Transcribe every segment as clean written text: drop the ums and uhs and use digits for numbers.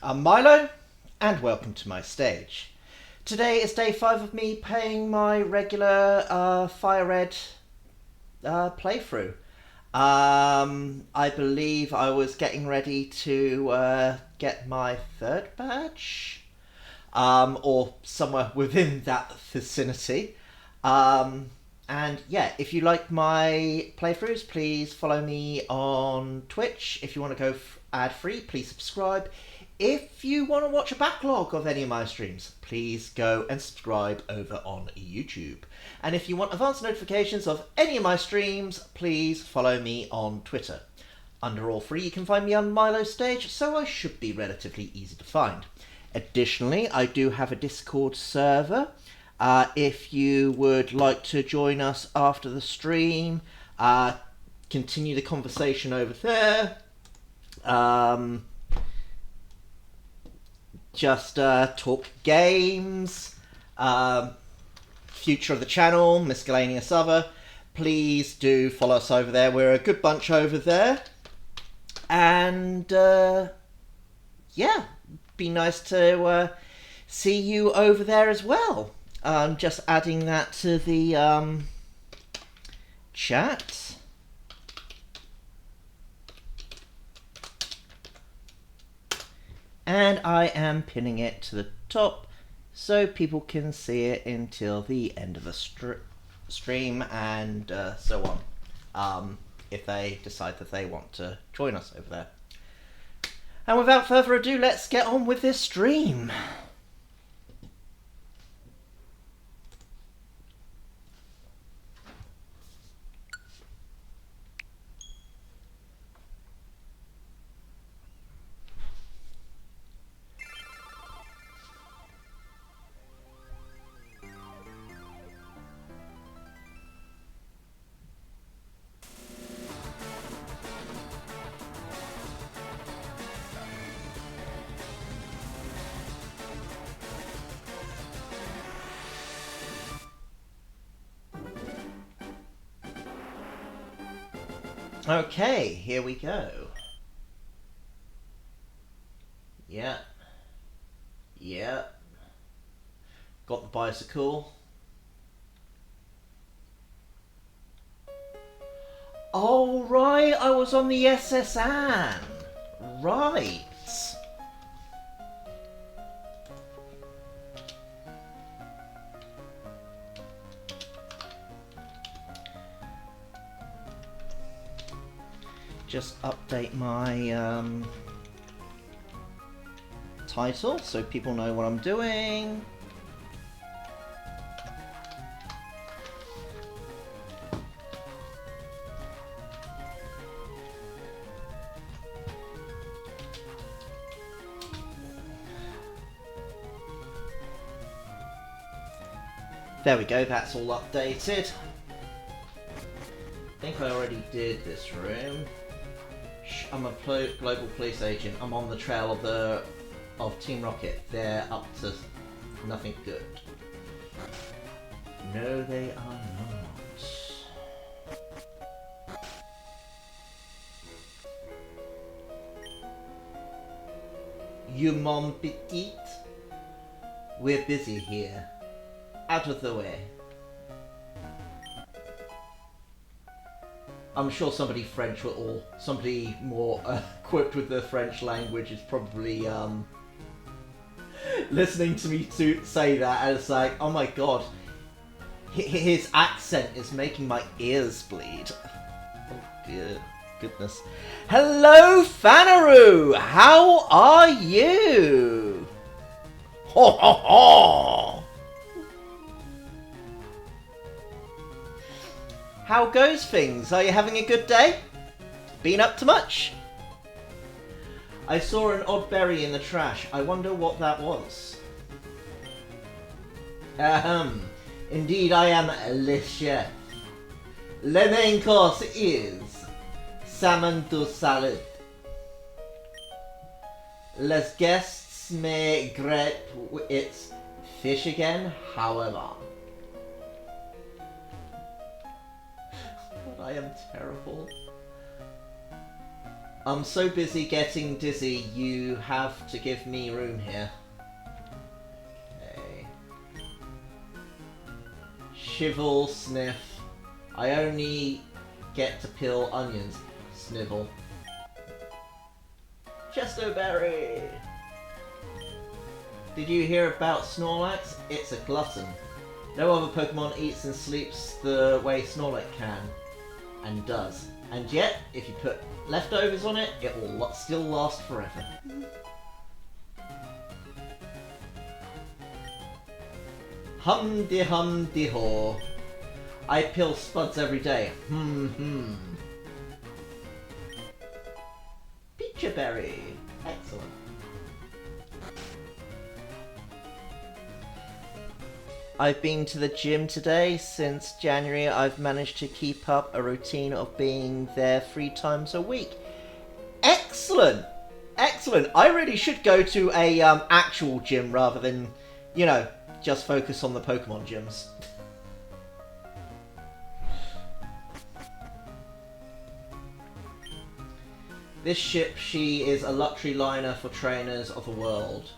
I'm Milo, and welcome to my stage. Today is day 5 of me playing my regular FireRed playthrough. I believe I was getting ready to get my 3rd badge, or somewhere within that vicinity. And yeah, if you like my playthroughs, please follow me on Twitch. If you want to go ad-free, please subscribe. If you want to watch a backlog of any of my streams, please go and subscribe over on YouTube. And if you want advance notifications of any of my streams, please follow me on Twitter. Under all three, you can find me on Milo's stage, so I should be relatively easy to find. Additionally, I do have a Discord server. If you would like to join us after the stream, continue the conversation over there. Just talk games, future of the channel, miscellaneous other. Please do follow us over there. We're a good bunch over there. And yeah, be nice to see you over there as well. Just adding that to the chat. And I am pinning it to the top so people can see it until the end of the stream and so on, if they decide that they want to join us over there. And without further ado, let's get on with this stream. Okay, here we go. Yeah. Yeah. Got the bicycle. Oh, right, I was on the SS Anne. Right. Just update my title so people know what I'm doing. There we go, that's all updated. I think I already did this room. I'm a global police agent. I'm on the trail of Team Rocket. They're up to nothing good. No, they are not. You mon petite? We're busy here. Out of the way. I'm sure somebody French or somebody more equipped with the French language is probably listening to me to say that, and it's like, oh my god, his accent is making my ears bleed. Oh dear goodness. Hello, Fanaru! How are you? Ho ho ho! How goes things? Are you having a good day? Been up to much? I saw an odd berry in the trash. I wonder what that was. Indeed I am le chef. Le main course is salmon to salad. Les guests may regret it's fish again, however. I am terrible. I'm so busy getting dizzy, you have to give me room here. Okay. Shivel, sniff. I only get to peel onions. Snivel. Chestoberry! Did you hear about Snorlax? It's a glutton. No other Pokemon eats and sleeps the way Snorlax can. And does. And yet, if you put leftovers on it, it will still last forever. Hum-de-hum-de-haw. I peel spuds every day. Peachaberry. Excellent. I've been to the gym today. Since January, I've managed to keep up a routine of being there 3 times a week. Excellent! Excellent! I really should go to a actual gym rather than, you know, just focus on the Pokemon gyms. This ship, she is a luxury liner for trainers of the world.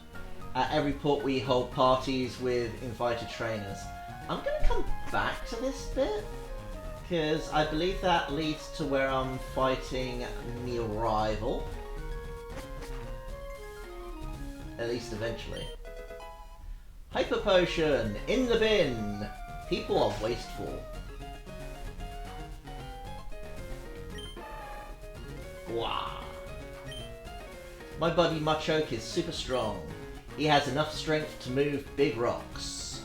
At every port we hold parties with invited trainers. I'm going to come back to this bit, because I believe that leads to where I'm fighting my rival. At least eventually. Hyper Potion! In the bin! People are wasteful. Wow. My buddy Machoke is super strong. He has enough strength to move big rocks.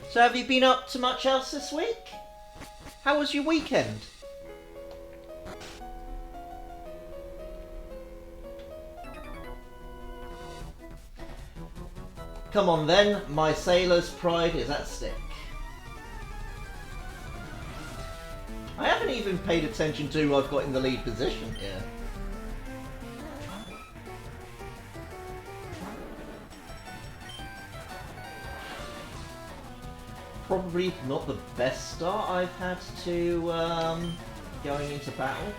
So have you been up to much else this week? How was your weekend? Come on then, my sailor's pride is at stake. I haven't even paid attention to who I've got in the lead position here. Probably not the best start I've had to going into battle.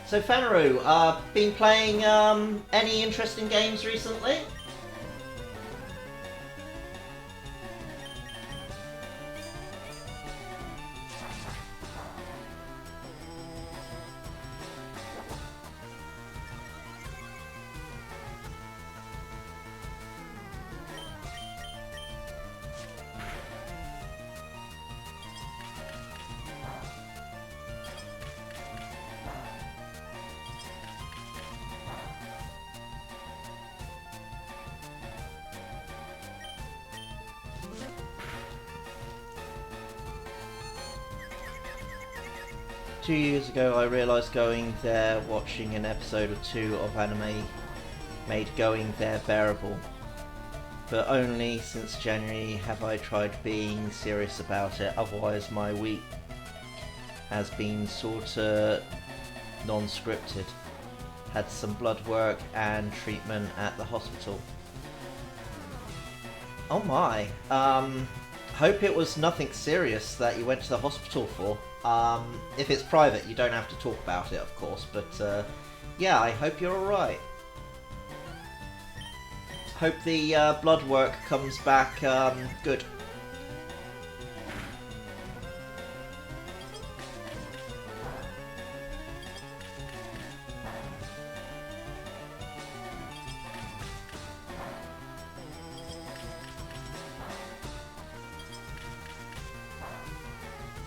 So Fanaru, been playing any interesting games recently? Two years ago I realised going there, watching an episode or 2 of anime made going there bearable. But only since January have I tried being serious about it, otherwise my week has been sorta non-scripted. Had some blood work and treatment at the hospital. Oh my, hope it was nothing serious that you went to the hospital for. If it's private, you don't have to talk about it, of course, but yeah, I hope you're alright. Hope the blood work comes back good.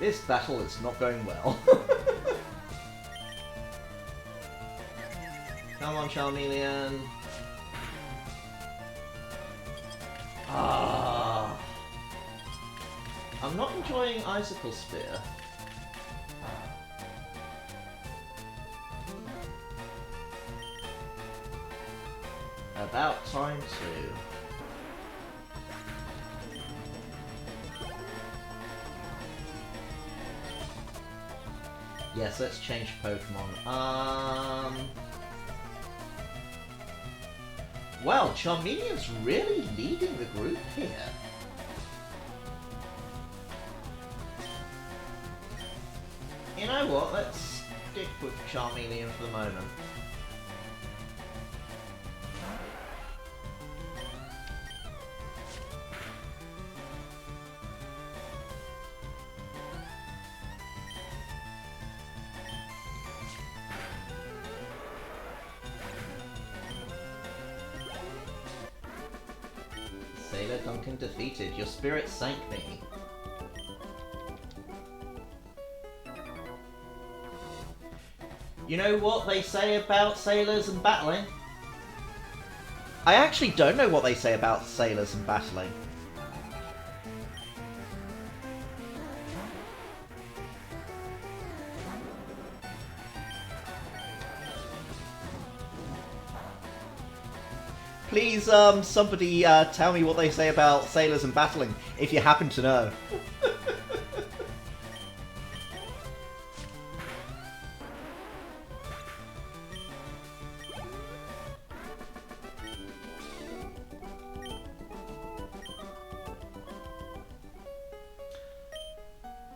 This battle is not going well. Come on, Charmeleon. Ah, I'm not enjoying Icicle Spear. About time to. Yes, let's change Pokemon. Well, Charmeleon's really leading the group here. You know what, let's stick with Charmeleon for the moment. Sailor Duncan defeated. Your spirit sank me. You know what they say about sailors and battling? I actually don't know what they say about sailors and battling. Please, somebody tell me what they say about sailors and battling, if you happen to know.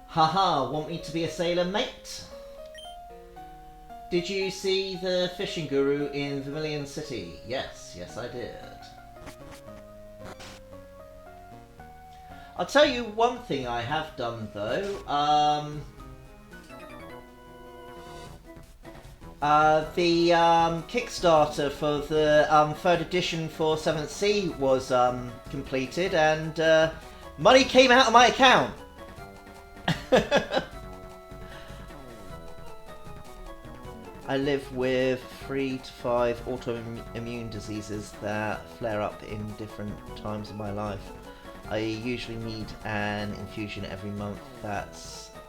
Haha, want me to be a sailor, mate? Did you see the fishing guru in Vermilion City? Yes, yes I did. I'll tell you one thing I have done though. The Kickstarter for the third edition for 7th Sea was completed, and money came out of my account. I live with 3 to 5 autoimmune diseases that flare up in different times of my life. I usually need an infusion every month that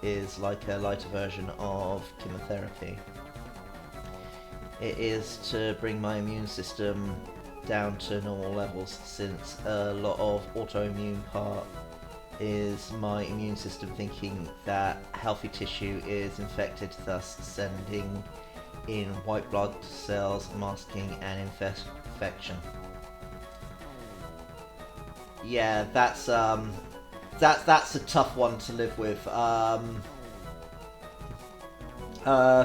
is like a lighter version of chemotherapy. It is to bring my immune system down to normal levels, since a lot of autoimmune part is my immune system thinking that healthy tissue is infected, thus sending in white blood cells, masking an infection. Yeah, that's a tough one to live with. A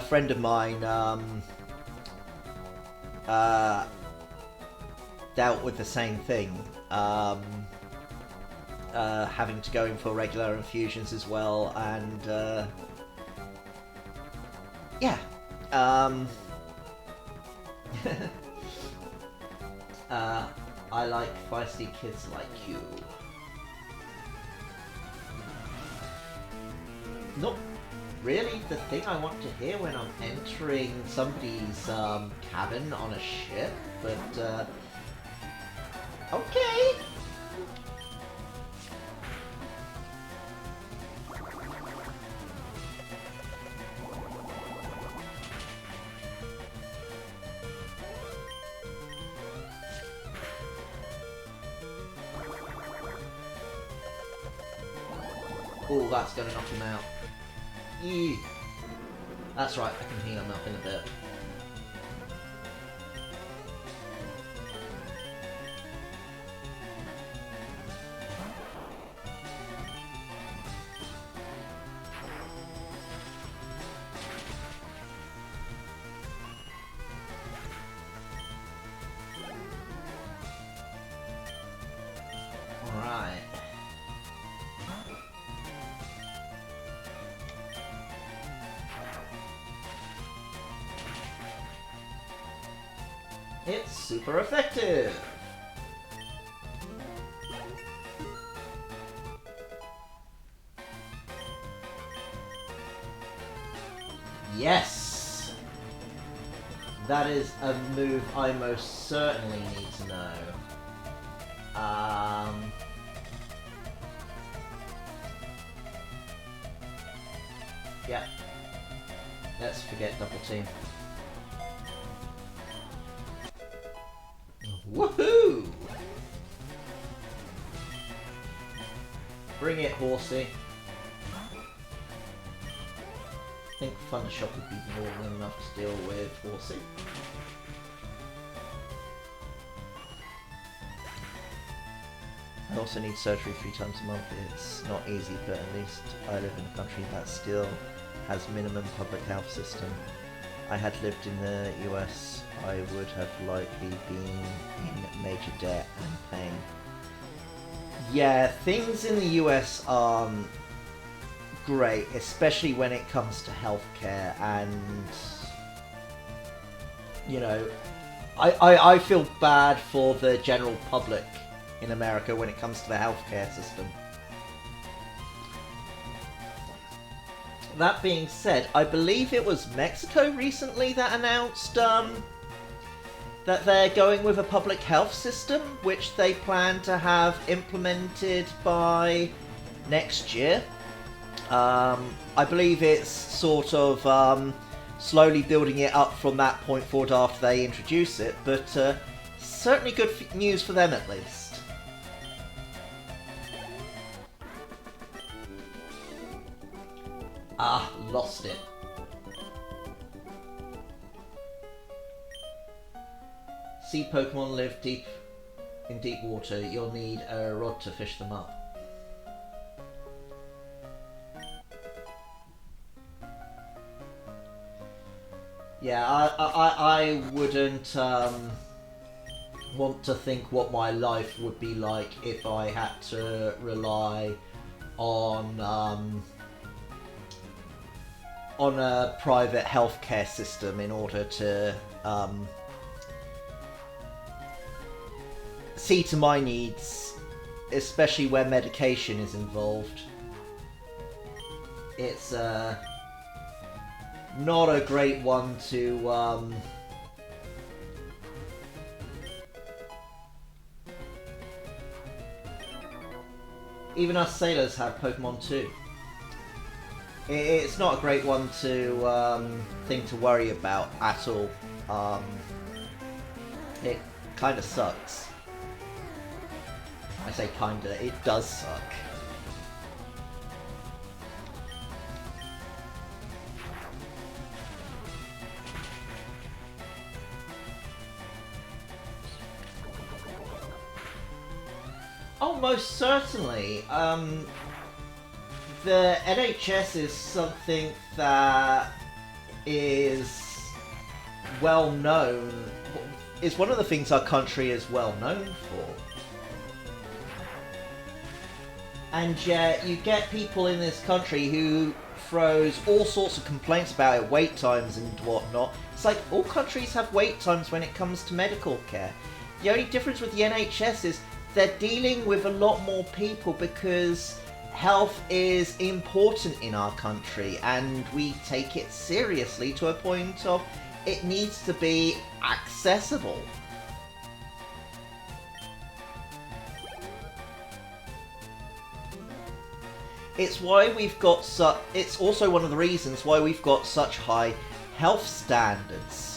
friend of mine dealt with the same thing, having to go in for regular infusions as well, and yeah. I like feisty kids like you. Not really the thing I want to hear when I'm entering somebody's cabin on a ship, but okay. Oh, that's gonna knock him out. Eee. That's right, I can heal him up in a bit. Alright. It's super effective! Yes! That is a move I most certainly need to know. Yeah. Let's forget double team. Woohoo! Bring it, horsey. think Thundershock would be more than enough to deal with Horsey. I also need surgery 3 times a month. It's not easy, but at least I live in a country that still has minimum public health system. I had lived in the US, I would have likely been in major debt and pain. Yeah, things in the US aren't great, especially when it comes to healthcare, and you know, I feel bad for the general public in America when it comes to the healthcare system. That being said, I believe it was Mexico recently that announced that they're going with a public health system, which they plan to have implemented by next year. I believe it's sort of slowly building it up from that point forward after they introduce it, but certainly good news for them at least. Ah, lost it. Sea Pokemon live deep in deep water. You'll need a rod to fish them up. Yeah, I wouldn't want to think what my life would be like if I had to rely on a private healthcare system in order to see to my needs, especially where medication is involved. It's not a great one to even us sailors have Pokemon too. It's not a great one to thing to worry about at all. It kind of sucks. I say kinda, it does suck. Oh, most certainly. The NHS is something that is well known, is one of the things our country is well known for. And yet you get people in this country who throws all sorts of complaints about it, wait times and whatnot. It's like all countries have wait times when it comes to medical care. The only difference with the NHS is they're dealing with a lot more people because health is important in our country and we take it seriously to a point of it needs to be accessible. It's why we've got it's also one of the reasons why we've got such high health standards.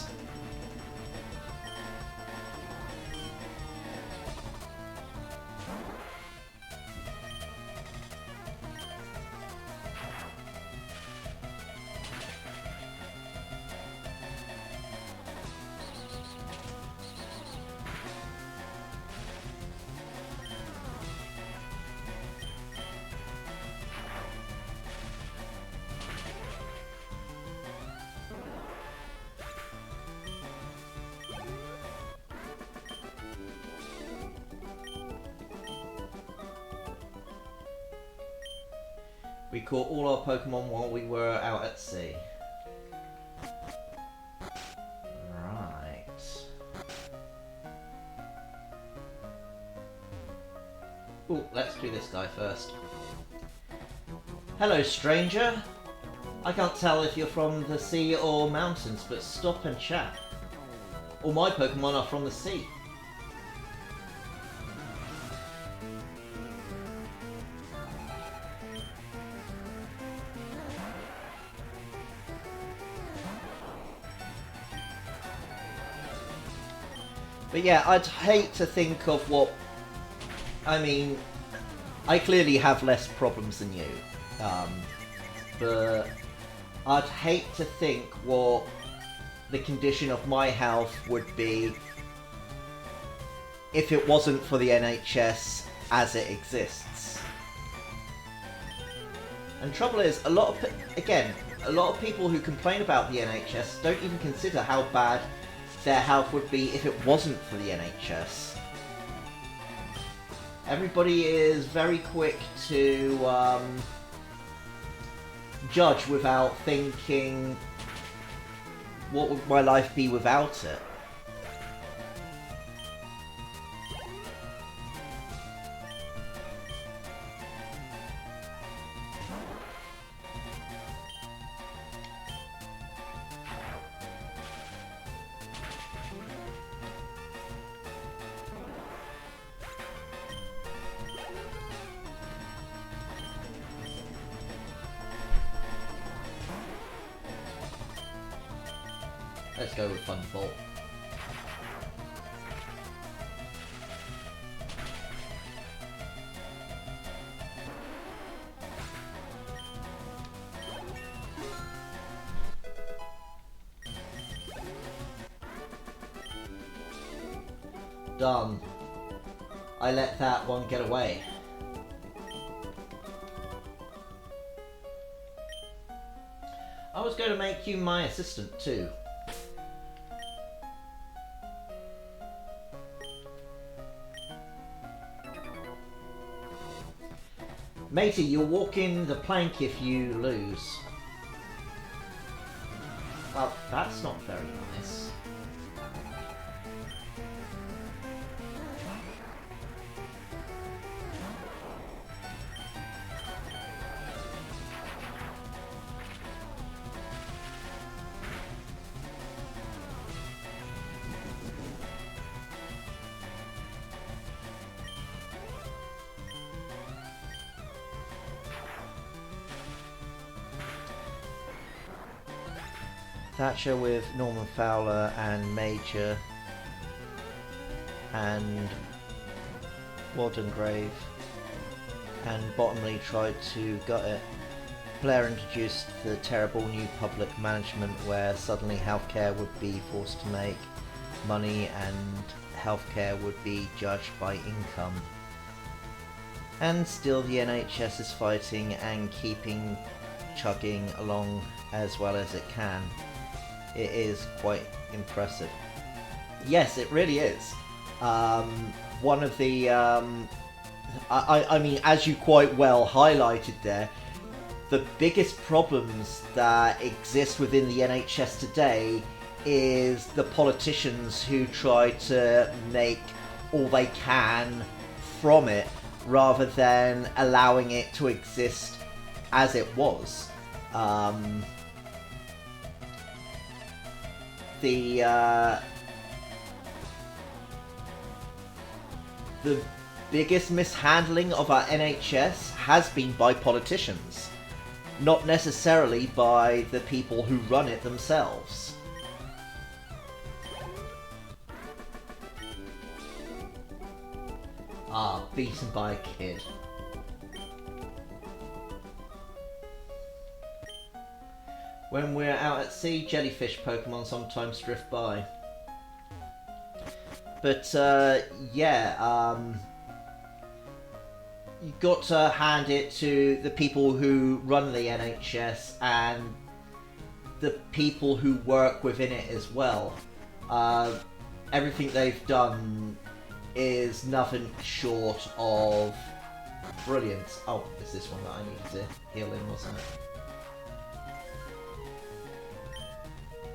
We caught all our Pokemon while we were out at sea. Right. Ooh, let's do this guy first. Hello, stranger. I can't tell if you're from the sea or mountains, but stop and chat. All my Pokemon are from the sea. But yeah, I'd hate to think of what... I mean, I clearly have less problems than you. But I'd hate to think what the condition of my health would be if it wasn't for the NHS as it exists. And trouble is, a lot of people who complain about the NHS don't even consider how bad their health would be if it wasn't for the NHS. Everybody is very quick to judge without thinking, what would my life be without it? Let's go with Thunderbolt. Done. I let that one get away. I was going to make you my assistant too. Matey, you're walking the plank if you lose. Well, that's not very nice. Thatcher with Norman Fowler and Major and Wardengrave, and Bottomley tried to gut it. Blair introduced the terrible new public management where suddenly healthcare would be forced to make money and healthcare would be judged by income. And still the NHS is fighting and keeping chugging along as well as it can. It is quite impressive. Yes, it really is. One of the, I mean, as you quite well highlighted there, the biggest problems that exist within the NHS today is the politicians who try to make all they can from it rather than allowing it to exist as it was. The biggest mishandling of our NHS has been by politicians, not necessarily by the people who run it themselves. Ah, beaten by a kid. When we're out at sea, jellyfish Pokemon sometimes drift by. But, yeah, you've got to hand it to the people who run the NHS and the people who work within it as well. Everything they've done is nothing short of brilliant. Oh, it's this one that I need to heal in, wasn't it?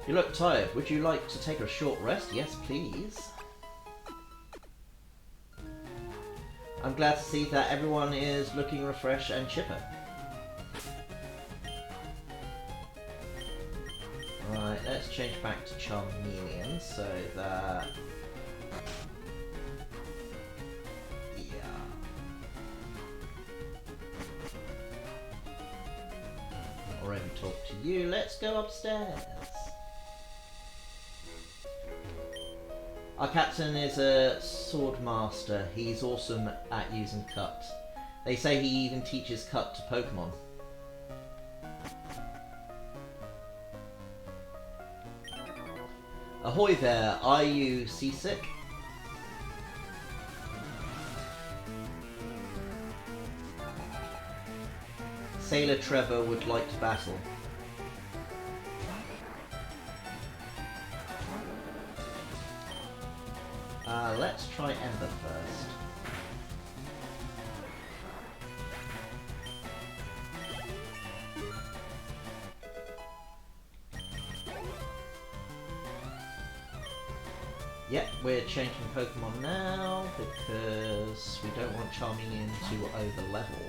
You look tired. Would you like to take a short rest? Yes, please. I'm glad to see that everyone is looking refreshed and chipper. Right, let's change back to Charmeleon so that... yeah. Already talked to you. Let's go upstairs. Our captain is a sword master. He's awesome at using cut. They say he even teaches cut to Pokemon. Ahoy there, are you seasick? Sailor Trevor would like to battle. Let's try Ember first. Yep, we're changing Pokemon now because we don't want Charmeleon to over-level.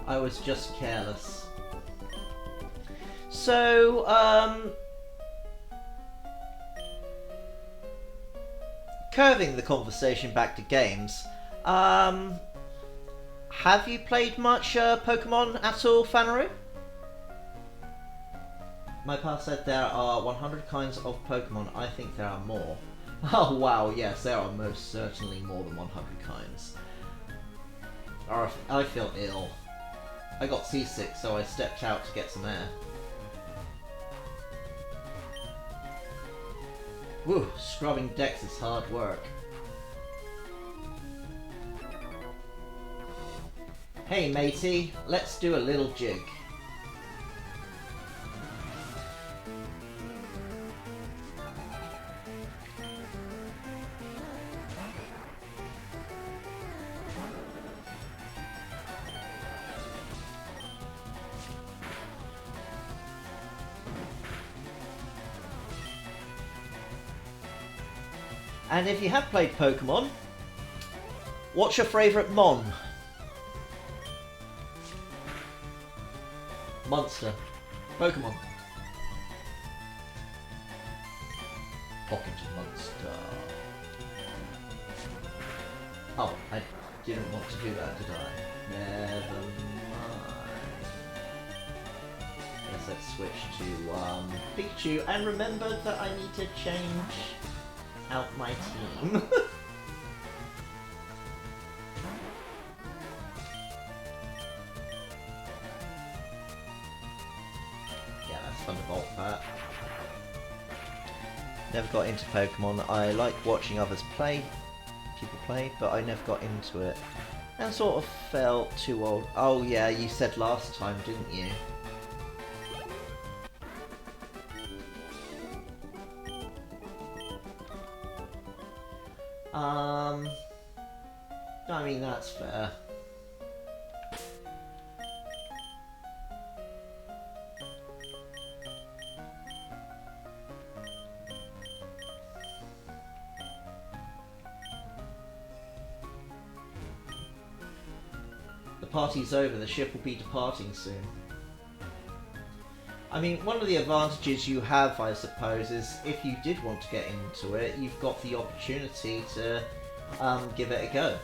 I was just careless. So, curving the conversation back to games, have you played much Pokemon at all, Fanaru? My pal said there are 100 kinds of Pokemon. I think there are more. Oh wow, yes, there are most certainly more than 100 kinds. I feel ill. I got seasick, so I stepped out to get some air. Whew, scrubbing decks is hard work. Hey matey, let's do a little jig. And if you have played Pokemon, what's your favourite Mon? Monster. Pokemon. Pocket Monster. Oh, I didn't want to do that, did I? Never mind. Guess let's switch to Pikachu and remember that I need to change out my team. Yeah, that's Thunderbolt that. Never got into Pokemon. I like watching others play, people play, but I never got into it. And sort of felt too old. Oh yeah, you said last time, didn't you? I mean, that's fair. The party's over, the ship will be departing soon. I mean, one of the advantages you have, I suppose, is if you did want to get into it, you've got the opportunity to give it a go.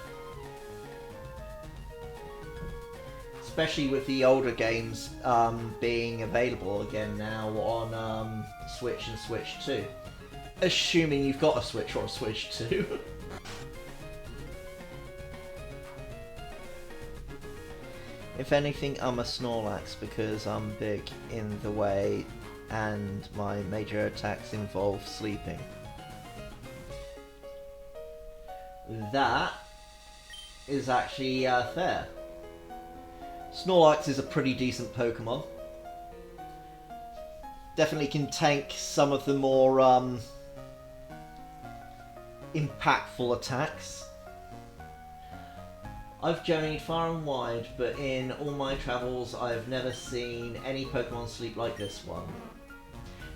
Especially with the older games being available again now on Switch and Switch 2. Assuming you've got a Switch or a Switch 2. If anything, I'm a Snorlax because I'm big in the way and my major attacks involve sleeping. That is actually fair. Snorlax is a pretty decent Pokemon. Definitely can tank some of the more impactful attacks. I've journeyed far and wide, but in all my travels I've never seen any Pokemon sleep like this one.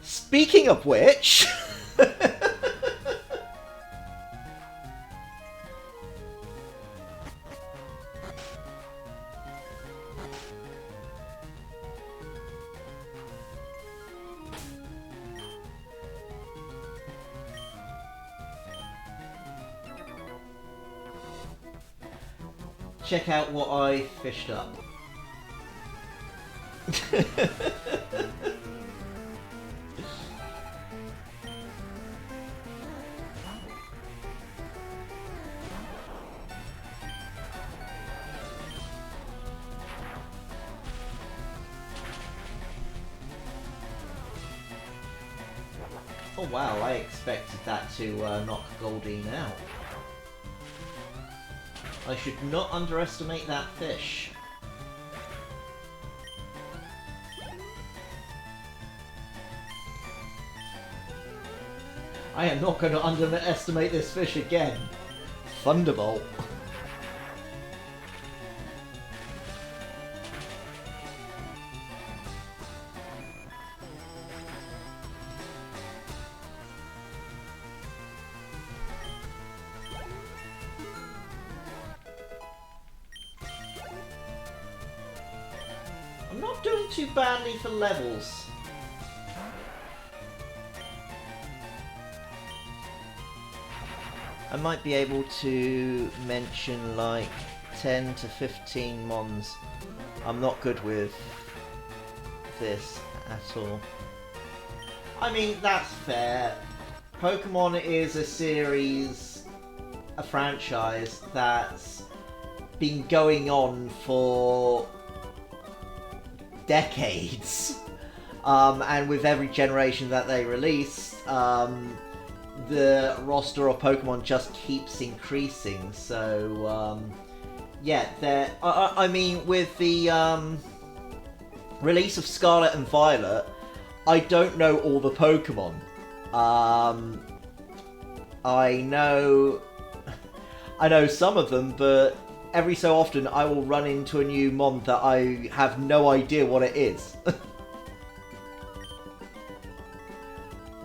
Speaking of which... check out what I fished up. Oh wow, I expected that to knock Goldine out. I should not underestimate that fish. I am not going to underestimate this fish again. Thunderbolt. I'm not doing too badly for levels. I might be able to mention like 10 to 15 mons. I'm not good with this at all. I mean, that's fair. Pokemon is a series, a franchise that's been going on for decades. And with every generation that they release, the roster of Pokemon just keeps increasing. So, yeah, I mean, with the release of Scarlet and Violet, I don't know all the Pokemon. I know some of them, but every so often I will run into a new mon that I have no idea what it is.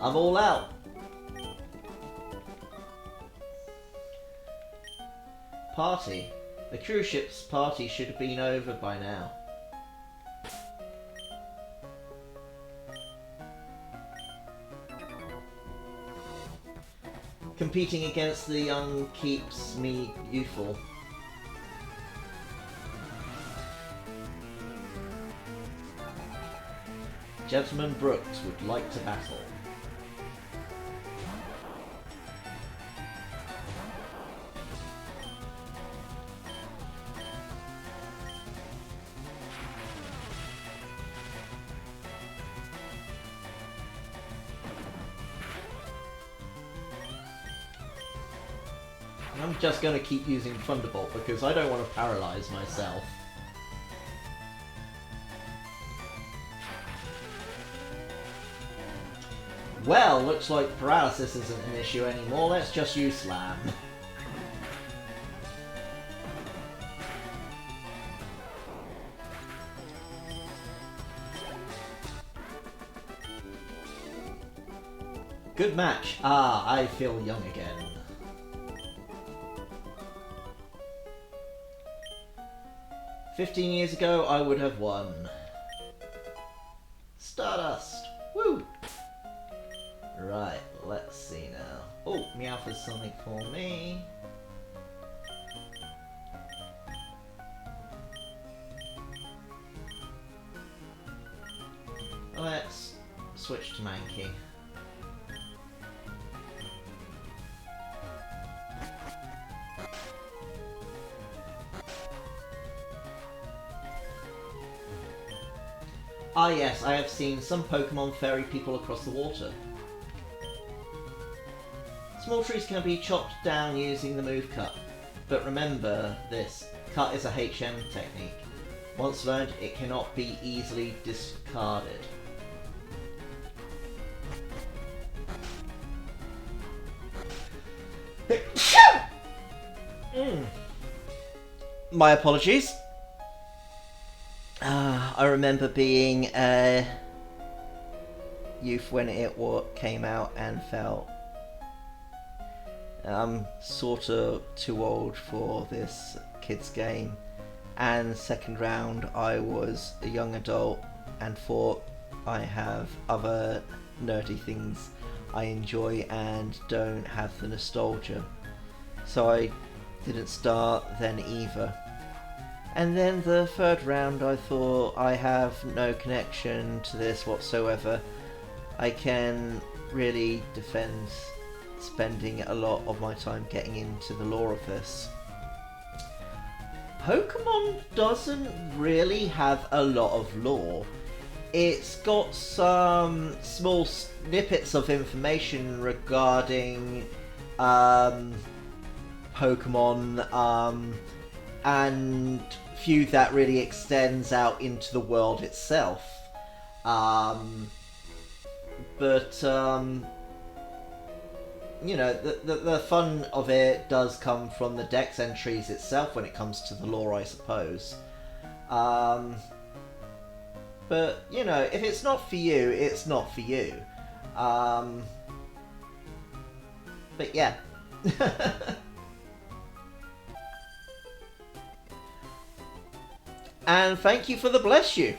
I'm all out. Party. The cruise ship's party should have been over by now. Competing against the young keeps me youthful. Gentleman Brooks would like to battle. I'm just going to keep using Thunderbolt because I don't want to paralyze myself. Well, looks like paralysis isn't an issue anymore. Let's just use Slam. Good match. Ah, I feel young again. "15 years ago, I would have won." Stardust! Woo! Right, let's see now. Oh, Meowth has something for me. Let's switch to Mankey. Ah yes, I have seen some Pokemon ferry people across the water. Small trees can be chopped down using the move cut, but remember this, cut is a HM technique. Once learned, it cannot be easily discarded. My apologies. I remember being a youth when it came out and felt I'm sort of too old for this kids game. And second round I was a young adult and thought I have other nerdy things I enjoy and don't have the nostalgia. So I didn't start then either. And then the third round I thought, I have no connection to this whatsoever. I can really defend spending a lot of my time getting into the lore of this. Pokémon doesn't really have a lot of lore. It's got some small snippets of information regarding Pokémon, and few that really extends out into the world itself. You know, the fun of it does come from the dex entries itself when it comes to the lore, I suppose. But, you know, if it's not for you, it's not for you. But yeah. And thank you for the bless you.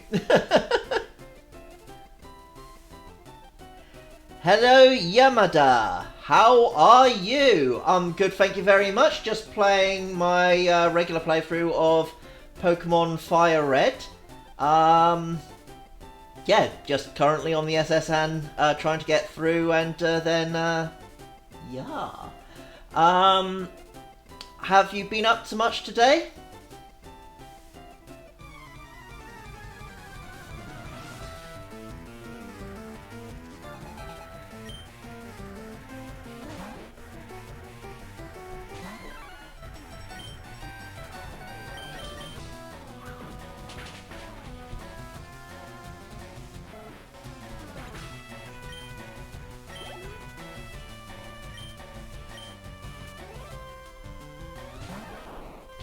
Hello, Yamada. How are you? I'm good, thank you very much. Just playing my regular playthrough of Pokémon FireRed. Yeah, just currently on the SS and trying to get through, and then yeah. Have you been up to much today?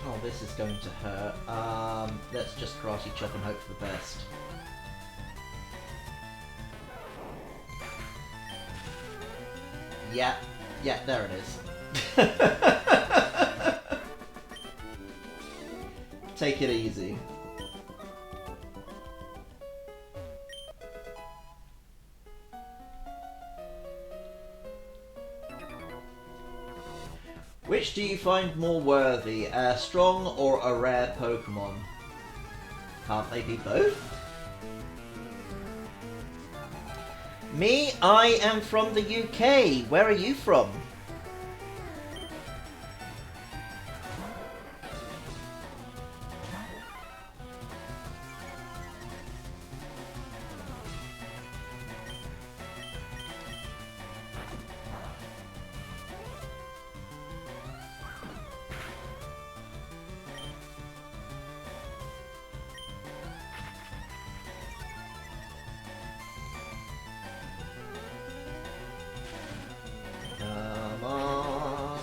Oh, this is going to hurt. Let's just karate chop and hope for the best. Yeah, there it is. Take it easy. Which do you find more worthy, a strong or a rare Pokémon? Can't they be both? Me, I am from the UK. Where are you from? Come on.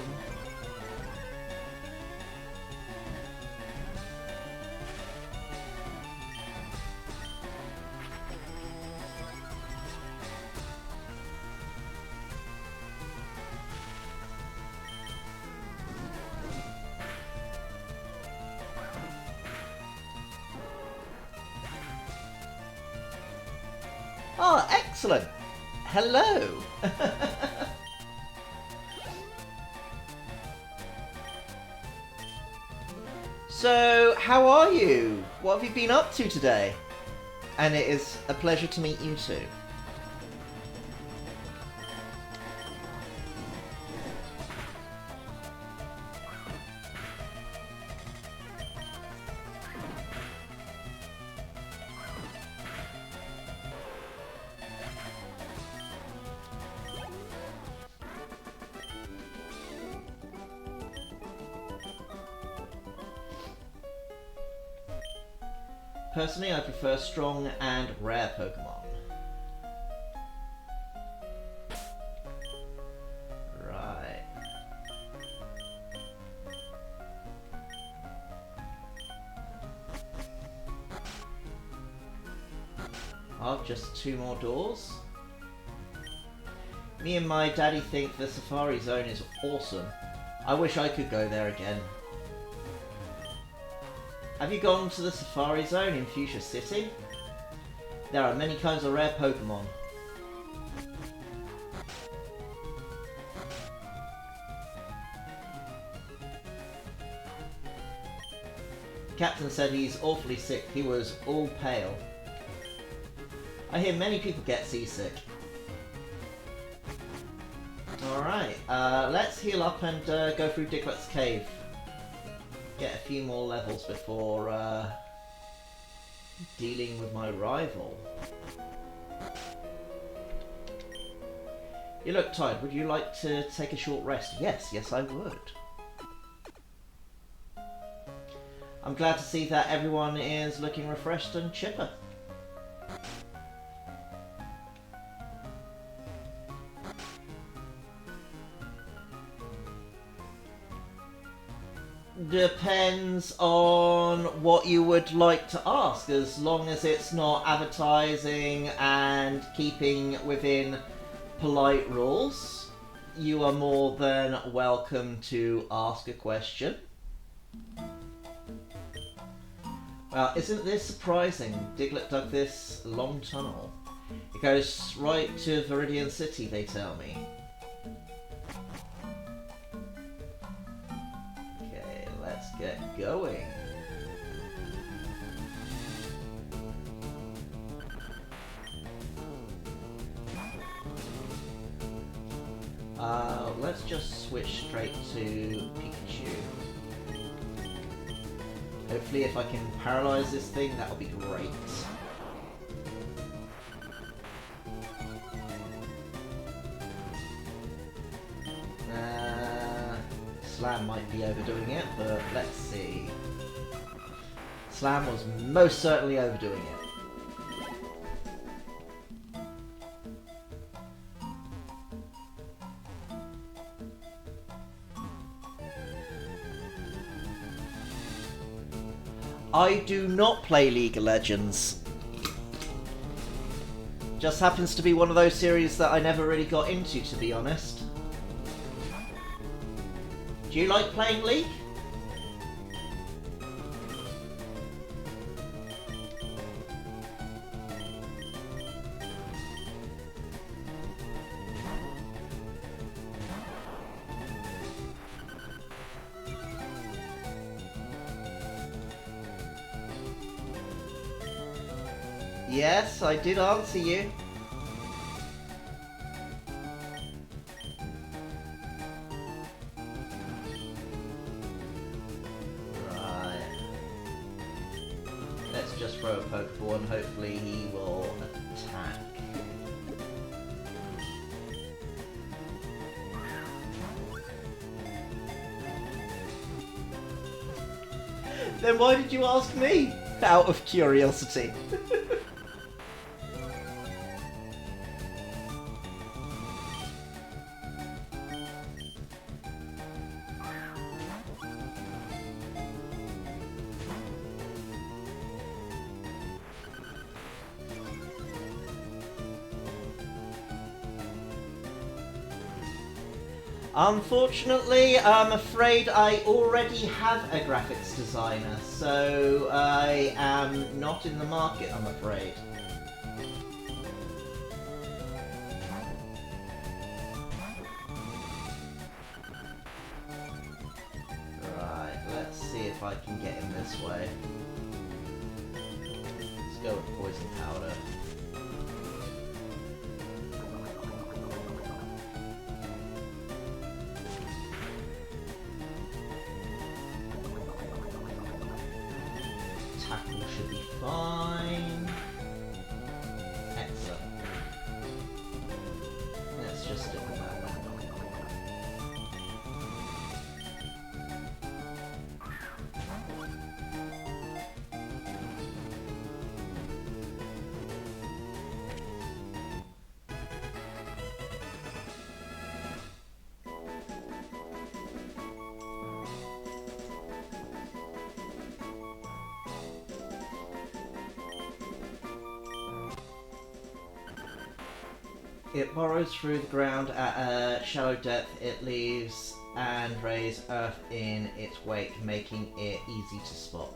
Oh, excellent. Hello. So, how are you? What have you been up to today? And it is a pleasure to meet you too. Personally, I prefer strong and rare Pokemon. Right. Oh, just 2 more doors? Me and my daddy think the Safari Zone is awesome. I wish I could go there again. Have you gone to the Safari Zone in Fuchsia City? There are many kinds of rare Pokemon. The captain said he's awfully sick. He was all pale. I hear many people get seasick. Alright, let's heal up and go through Diglett's cave. Get a few more levels before dealing with my rival. You look tired. Would you like to take a short rest? Yes, I would. I'm glad to see that everyone is looking refreshed and chipper. Depends on what you would like to ask, as long as it's not advertising and keeping within polite rules. You are more than welcome to ask a question. Well, isn't this surprising? Diglett dug this long tunnel. It goes right to Viridian City, they tell me. Okay, let's get going. Let's just switch straight to Pikachu. Hopefully if I can paralyze this thing, that'll be great. Slam might be overdoing it, but let's see. Slam was most certainly overdoing it. I do not play League of Legends. Just happens to be one of those series that I never really got into, to be honest. Do you like playing League? Yes, I did answer you. Right. Let's just throw a Pokeball and hopefully he will attack. Then why did you ask me? Out of curiosity. Unfortunately, I'm afraid I already have a graphics designer, so I am not in the market, I'm afraid. Right, let's see if I can get him this way. Let's go with poison powder. Should be fine. Excellent. Let's just stick with that one. It burrows through the ground at a shallow depth. It leaves and rays earth in its wake, making it easy to spot.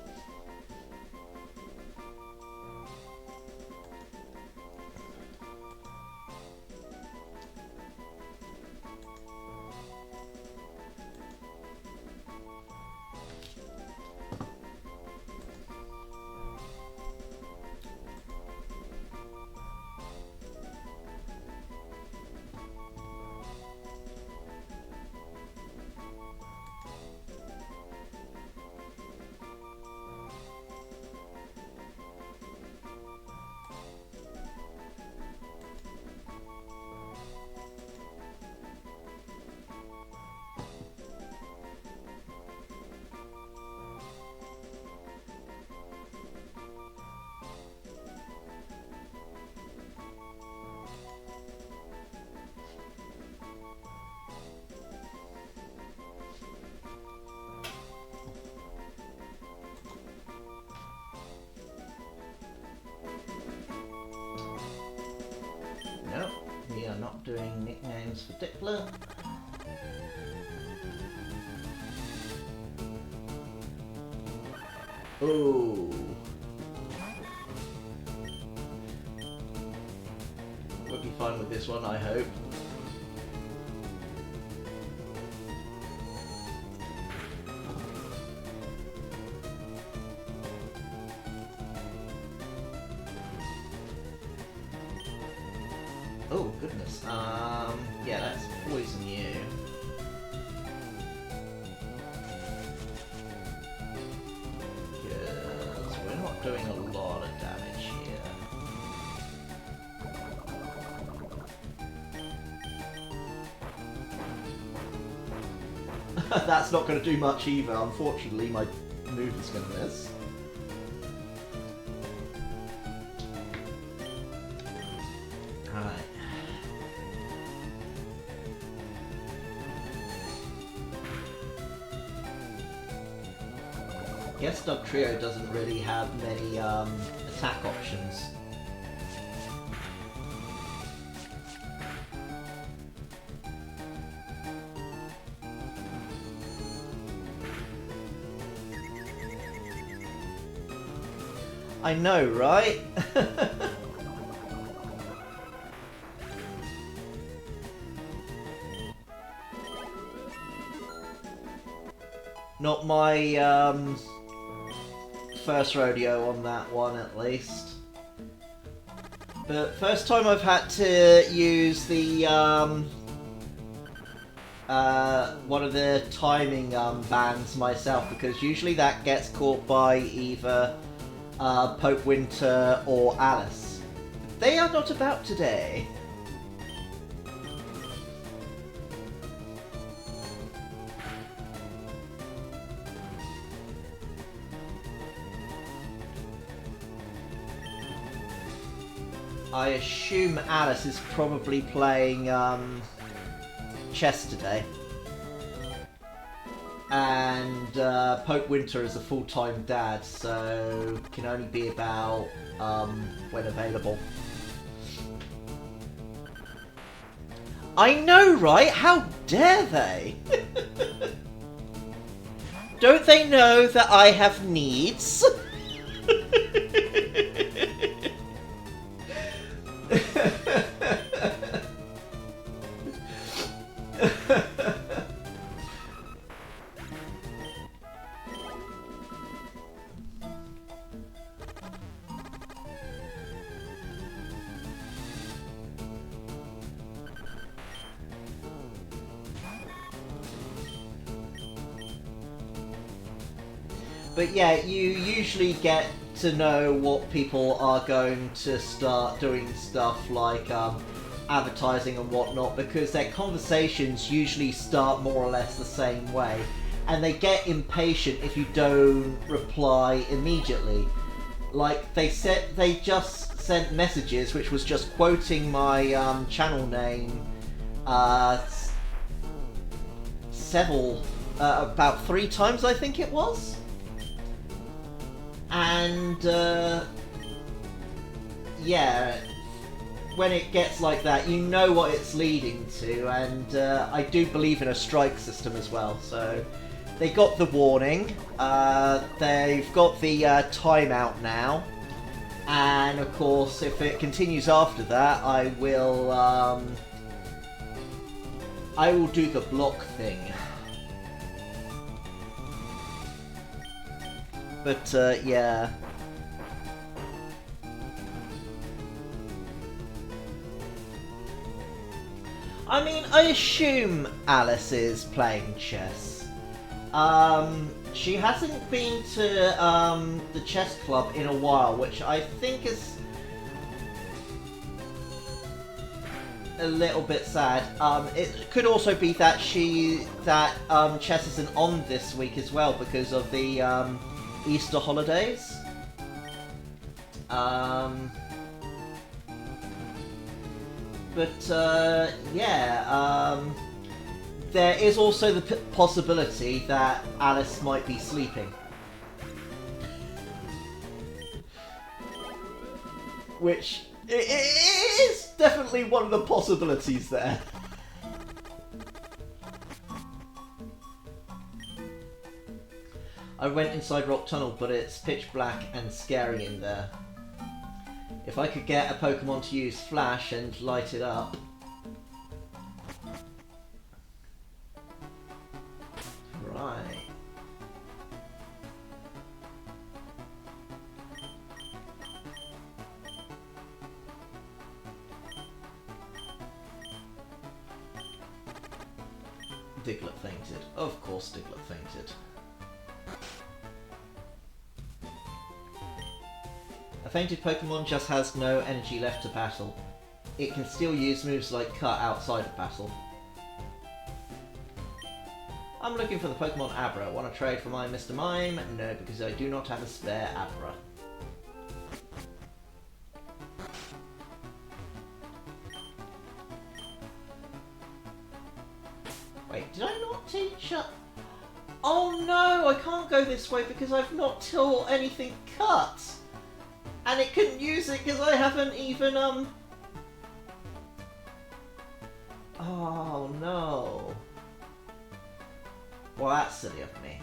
points for Diplet. Ooh. We'll be fine with this one, I hope. Oh, goodness. Yeah, that's poison you. Because we're not doing a lot of damage here. That's not going to do much either. Unfortunately, my move is going to miss. Alright. Guess Dog Trio doesn't really have many attack options. I know, right? Not my first rodeo on that one, at least. But first time I've had to use the one of the timing bands myself, because usually that gets caught by either Pope Winter or Alice. They are not about today. I assume Alice is probably playing chess today. And Pope Winter is a full-time dad, so can only be about when available. I know, right? How dare they? Don't they know that I have needs? But yeah, you usually get to know what people are going to start doing stuff like advertising and whatnot, because their conversations usually start more or less the same way, and they get impatient if you don't reply immediately. Like they just sent messages which was just quoting my channel name about 3 times, I think it was. And yeah, when it gets like that, you know what it's leading to, and I do believe in a strike system as well, so they got the warning, they've got the timeout now, and of course if it continues after that, I will do the block thing. But, yeah. I mean, I assume Alice is playing chess. She hasn't been to, the chess club in a while, which I think is a little bit sad. It could also be that chess isn't on this week as well because of the, Easter holidays. Yeah, there is also the possibility that Alice might be sleeping. Which is definitely one of the possibilities there. I went inside Rock Tunnel, but it's pitch black and scary in there. If I could get a Pokemon to use Flash and light it up. Right. Diglett fainted. Of course Diglett fainted. A fainted Pokemon just has no energy left to battle. It can still use moves like Cut outside of battle. I'm looking for the Pokemon Abra. Want to trade for my Mr. Mime? No, because I do not have a spare Abra. Wait, did I not teach her? Oh no, I can't go this way because I've not taught anything Cut! And it couldn't use it because I haven't even, Oh no. Well, that's silly of me.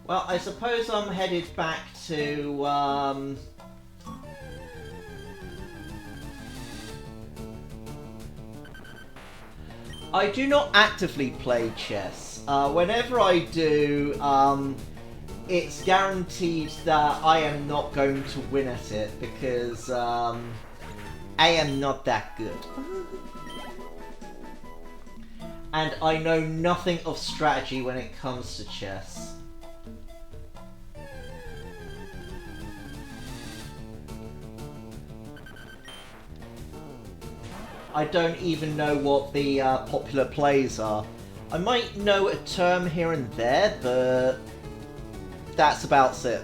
Well, I suppose I'm headed back to, I do not actively play chess. Whenever I do, it's guaranteed that I am not going to win at it because I am not that good. And I know nothing of strategy when it comes to chess. I don't even know what the popular plays are. I might know a term here and there, but that's about it.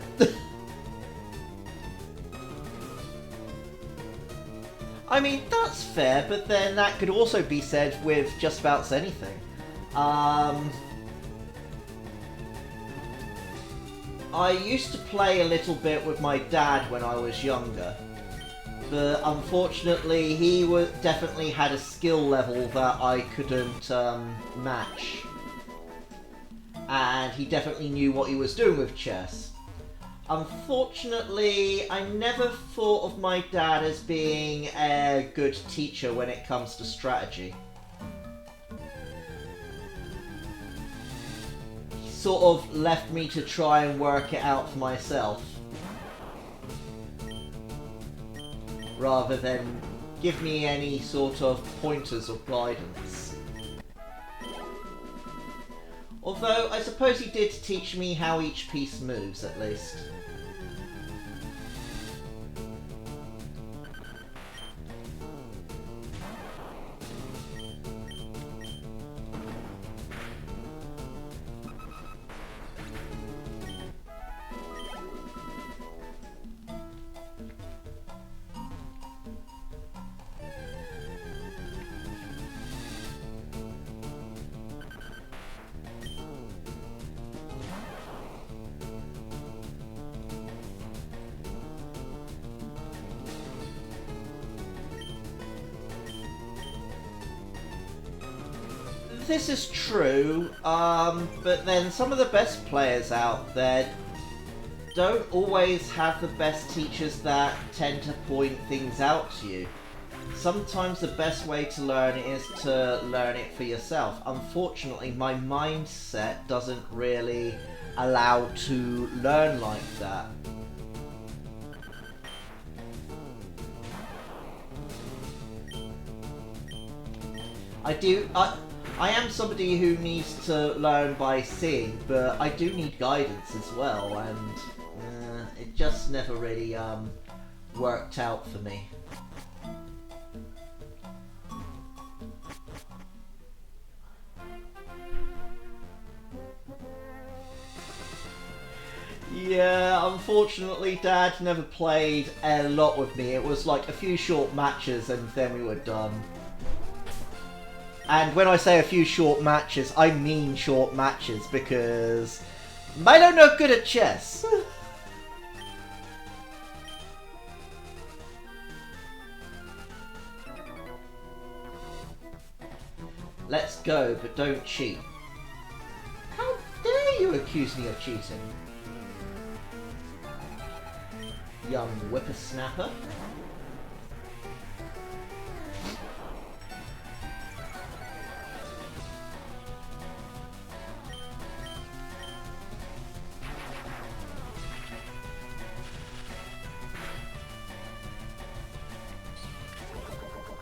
I mean, that's fair, but then that could also be said with just about anything. I used to play a little bit with my dad when I was younger. But unfortunately, he definitely had a skill level that I couldn't match. And he definitely knew what he was doing with chess. Unfortunately, I never thought of my dad as being a good teacher when it comes to strategy. He sort of left me to try and work it out for myself, rather than give me any sort of pointers or guidance. Although, I suppose he did teach me how each piece moves, at least. This is true, but then some of the best players out there don't always have the best teachers that tend to point things out to you. Sometimes the best way to learn is to learn it for yourself. Unfortunately, my mindset doesn't really allow to learn like that. I am somebody who needs to learn by seeing, but I do need guidance as well, and it just never really worked out for me. Yeah, unfortunately Dad never played a lot with me. It was like a few short matches and then we were done. And when I say a few short matches, I mean short matches, because Milo not good at chess. Let's go, but don't cheat. How dare you accuse me of cheating? Young whippersnapper.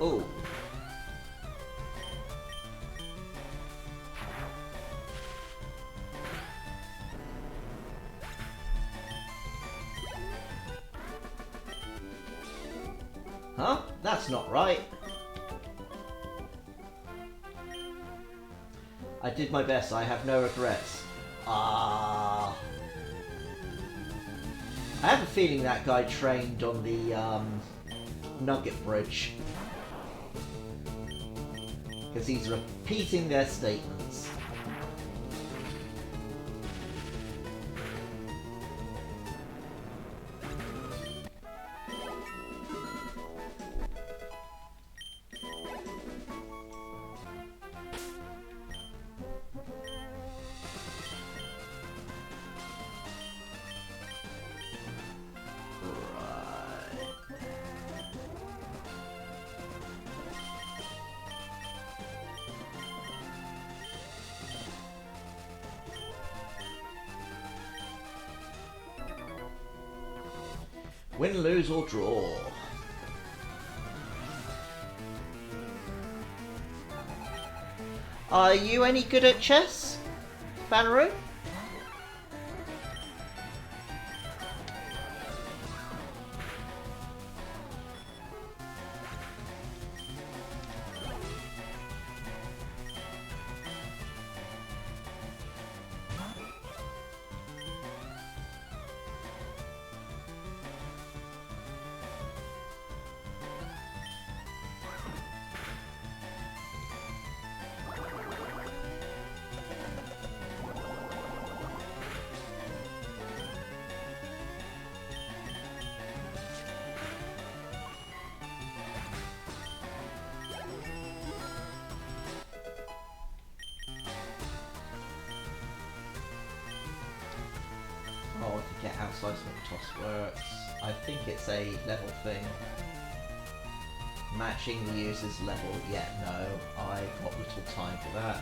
Oh. Huh? That's not right. I did my best. I have no regrets. Ah. I have a feeling that guy trained on the Nugget Bridge. Because he's repeating their statements. Win, lose, or draw. Are you any good at chess, Fanru? Oh, I forget how seismic toss works. I think it's a level thing. Matching the user's level. Yeah, no, I've got little time for that.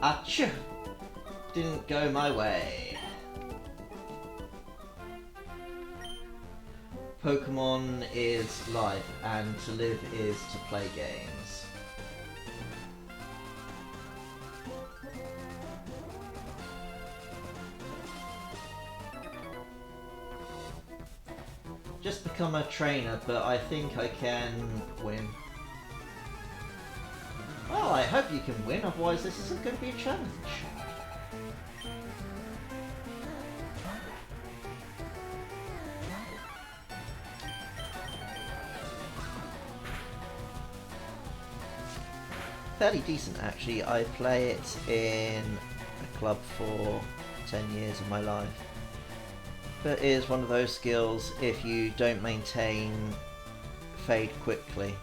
Achoo! Didn't go my way. Pokémon is life, and to live is to play games. Just become a trainer, but I think I can win. Well, I hope you can win, otherwise this isn't going to be a challenge. Fairly decent actually. I play it in a club for 10 years of my life. But it is one of those skills, if you don't maintain, fade quickly.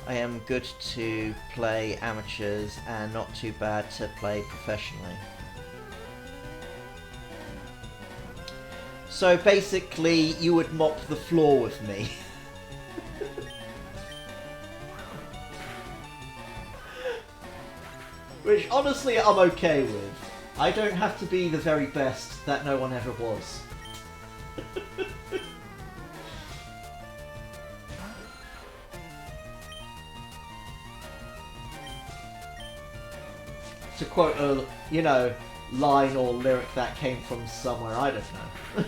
I am good to play amateurs and not too bad to play professionally. So basically you would mop the floor with me. Which, honestly, I'm okay with. I don't have to be the very best that no one ever was. To quote a, you know, line or lyric that came from somewhere, I don't know.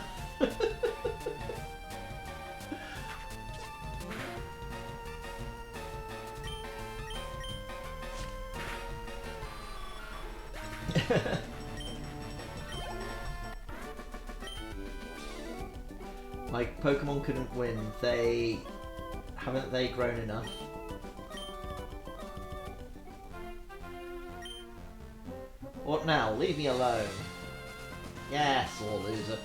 My Pokemon couldn't win. Haven't they grown enough? What now? Leave me alone. Yeah, sore loser.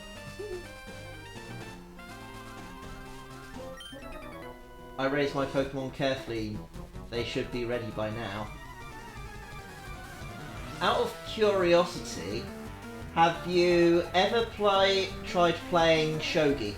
I raise my Pokemon carefully. They should be ready by now. Out of curiosity, have you ever tried playing Shogi?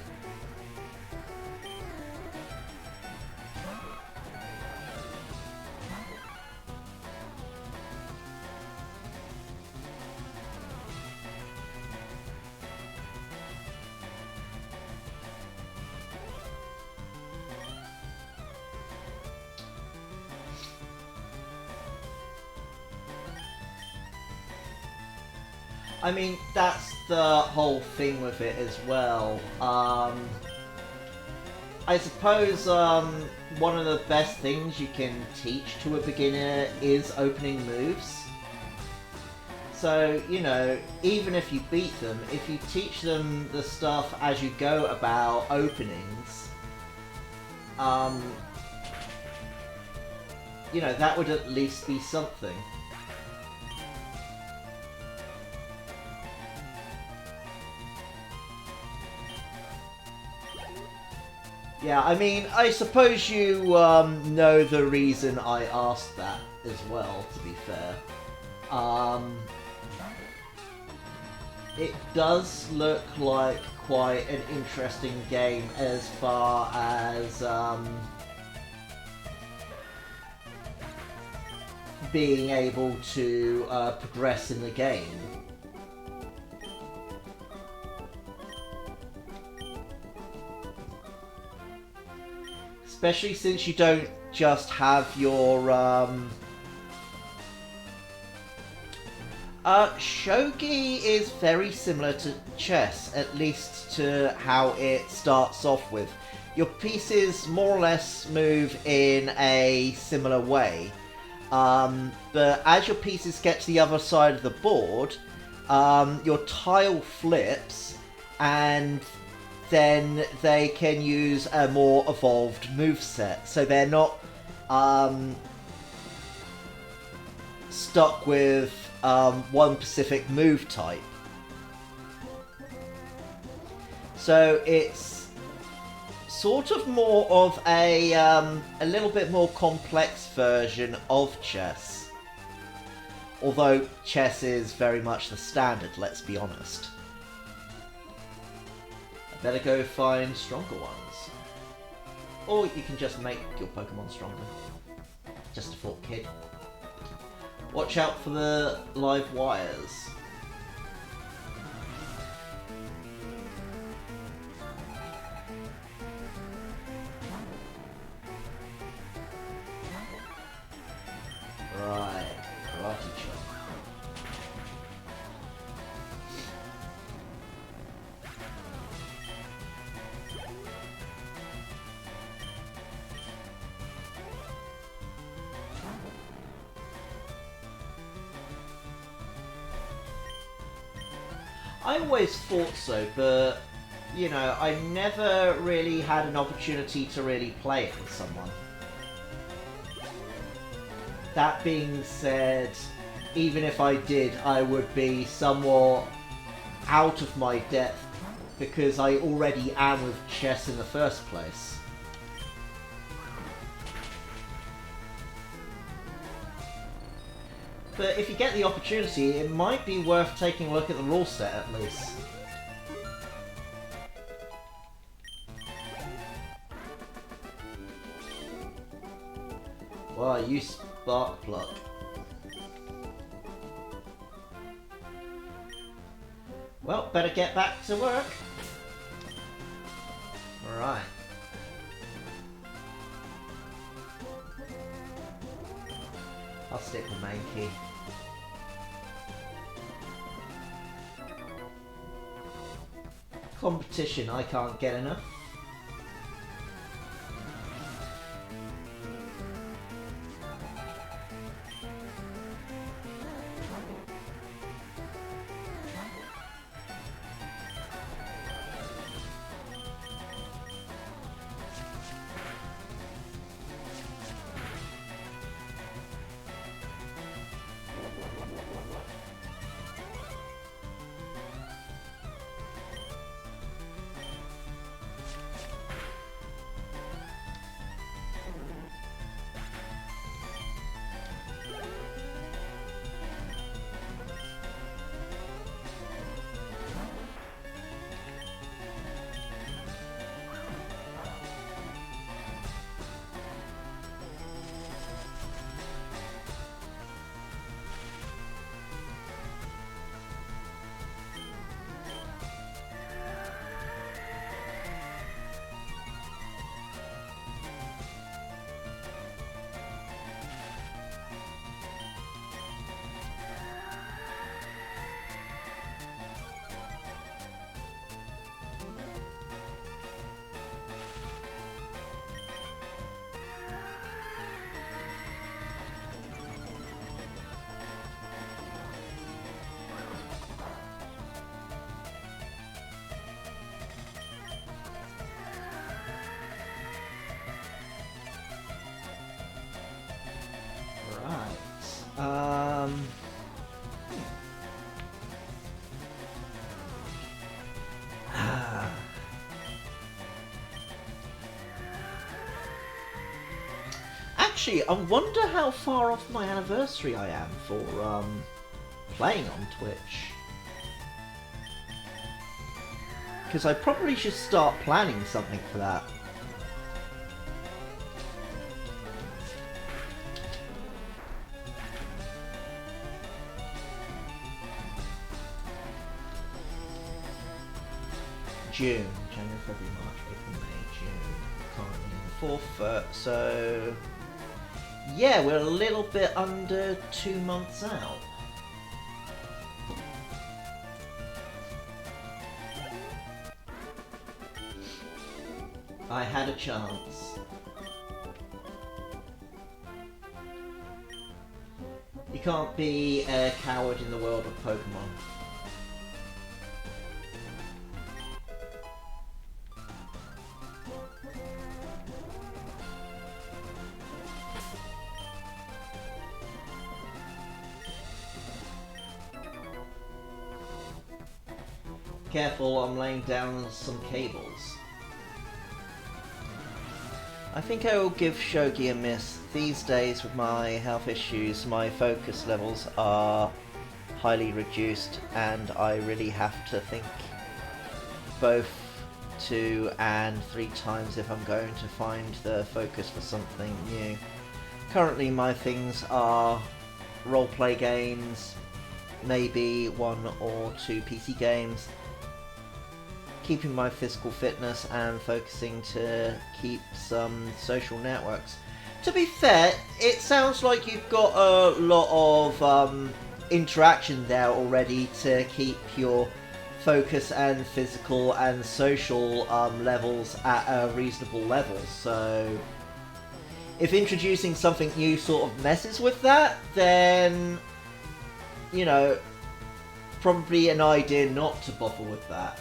I mean, that's the whole thing with it as well. I suppose one of the best things you can teach to a beginner is opening moves. So, you know, even if you beat them, if you teach them the stuff as you go about openings, you know, that would at least be something. Yeah, I mean, I suppose you know the reason I asked that as well, to be fair. It does look like quite an interesting game as far as being able to progress in the game. Especially since you don't just have your Shogi is very similar to chess, at least to how it starts off with. Your pieces more or less move in a similar way, but as your pieces get to the other side of the board, your tile flips, and then they can use a more evolved moveset. So they're not stuck with one specific move type. So it's sort of more of a little bit more complex version of chess. Although chess is very much the standard, let's be honest. Better go find stronger ones. Or you can just make your Pokemon stronger. Just a thought, kid. Watch out for the live wires. Right, Karate Chop. I always thought so, but, you know, I never really had an opportunity to really play it with someone. That being said, even if I did, I would be somewhat out of my depth because I already am with chess in the first place. But if you get the opportunity, it might be worth taking a look at the rule set at least. Wow, you spark plug. Well, better get back to work. Alright. I'll stick with main key. Competition, I can't get enough. Actually, I wonder how far off my anniversary I am for playing on Twitch. Because I probably should start planning something for that. June, January, February, March, April, May, June. Currently in the 4th, so yeah, we're a little bit under 2 months out. I had a chance. You can't be a coward in the world of Pokemon. Careful, I'm laying down some cables. I think I will give Shogi a miss. These days with my health issues, my focus levels are highly reduced and I really have to think both 2 and 3 times if I'm going to find the focus for something new. Currently my things are roleplay games, maybe 1 or 2 PC games, keeping my physical fitness and focusing to keep some social networks. To be fair, it sounds like you've got a lot of interaction there already to keep your focus and physical and social levels at a reasonable level. So if introducing something new sort of messes with that, then, you know, probably an idea not to bother with that.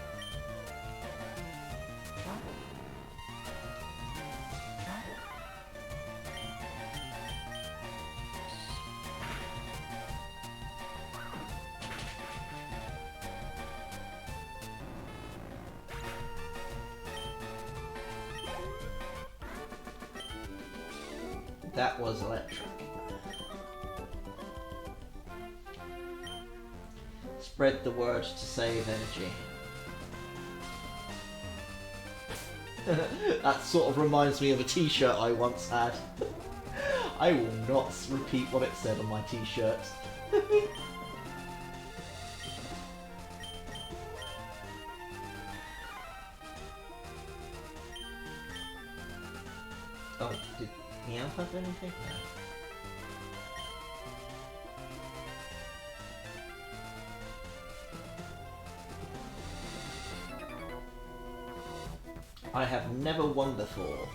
That was electric. Spread the word to save energy. That sort of reminds me of a t-shirt I once had. I will not repeat what it said on my t-shirt. Oh, did Meow have anything? No. I have never won before.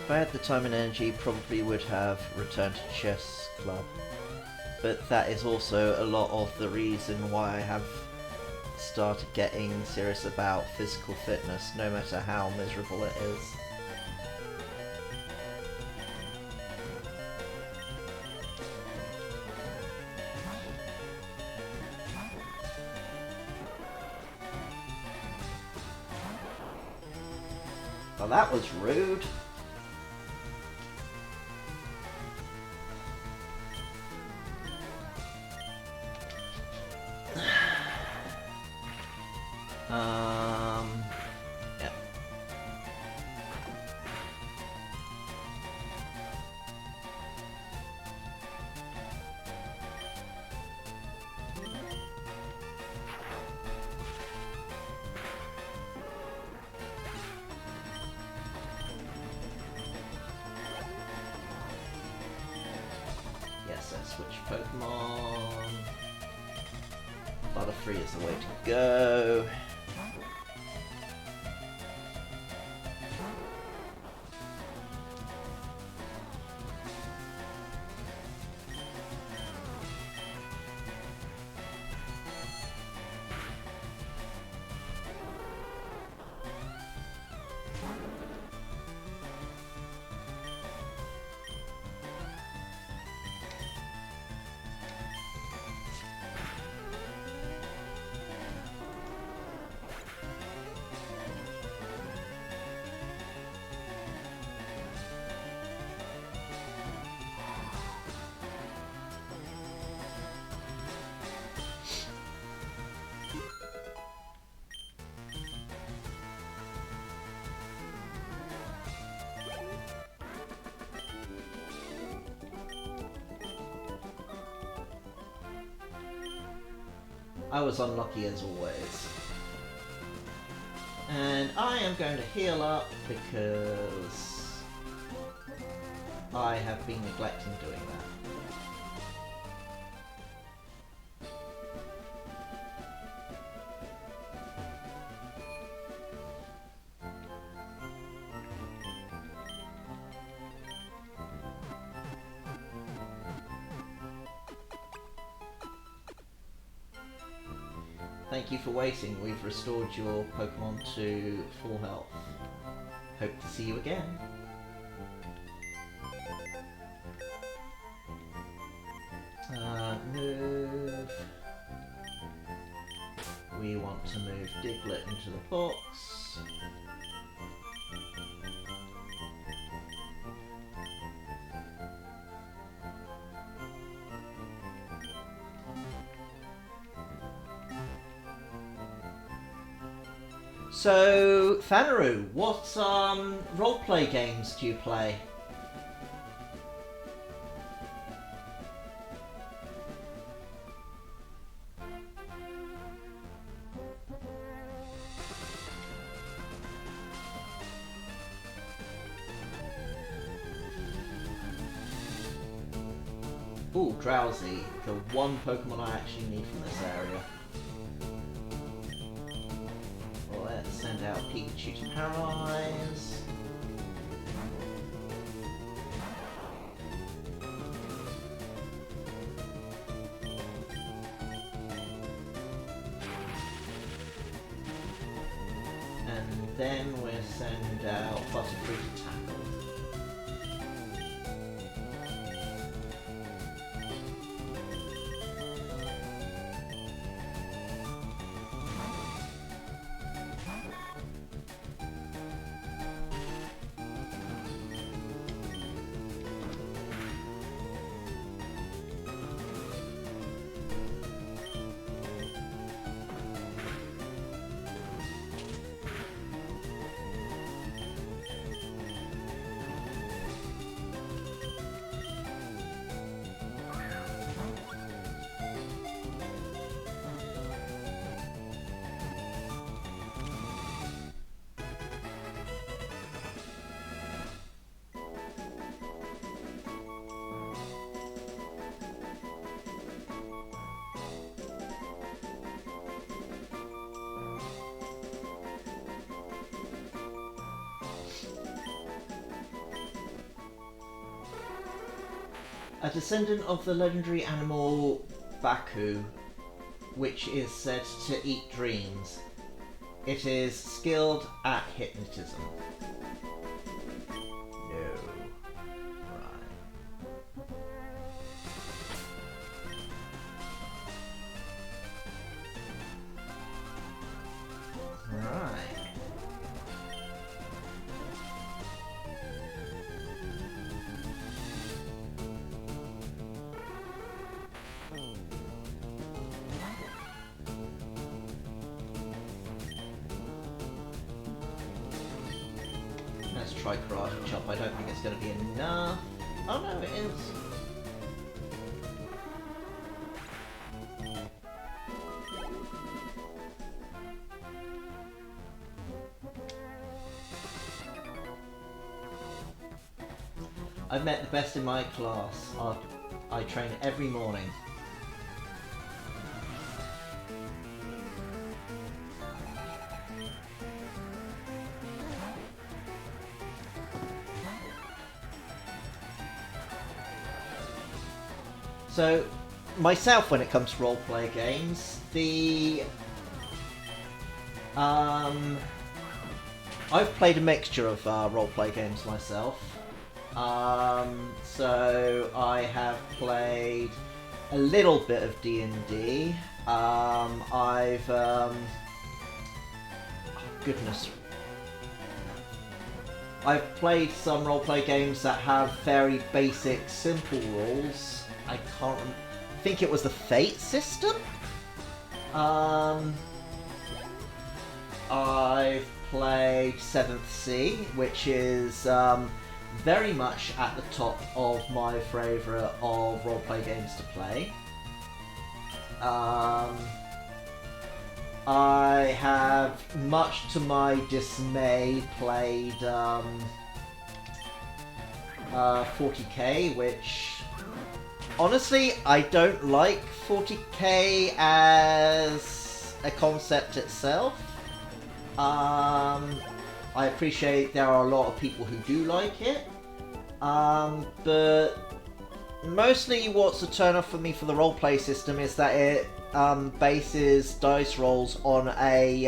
If I had the time and energy, probably would have returned to chess club. But that is also a lot of the reason why I have started getting serious about physical fitness, no matter how miserable it is. Well, that was rude. Yeah. Yes, I switch Pokemon. Butterfree is the way to go. I was unlucky as always. And I am going to heal up because I have been neglecting doing that. Thank you for waiting. We've restored your Pokémon to full health. Hope to see you again. Move. We want to move Diglett into the box. So, Fanaru, what roleplay games do you play? Ooh, Drowsy, the one Pokemon I actually need from this area. Let's send out Pikachu to Paralyze. And then we'll send out Butterfree to Tackle. A descendant of the legendary animal Baku, which is said to eat dreams. It is skilled at hypnotism. No. Right. Let's try Karate Chop. I don't think it's going to be enough. Oh no, it is. I've met the best in my class. I train every morning. So, myself, when it comes to roleplay games, I've played a mixture of roleplay games myself. So I have played a little bit of D&D. Oh goodness. I've played some roleplay games that have very basic, simple rules. I think it was the Fate system? I've played 7th Sea, which is very much at the top of my favourite of roleplay games to play. I have, much to my dismay, played 40k, which honestly I don't like 40k as a concept itself. I appreciate there are a lot of people who do like it, but mostly what's a turn off for me for the roleplay system is that it bases dice rolls on a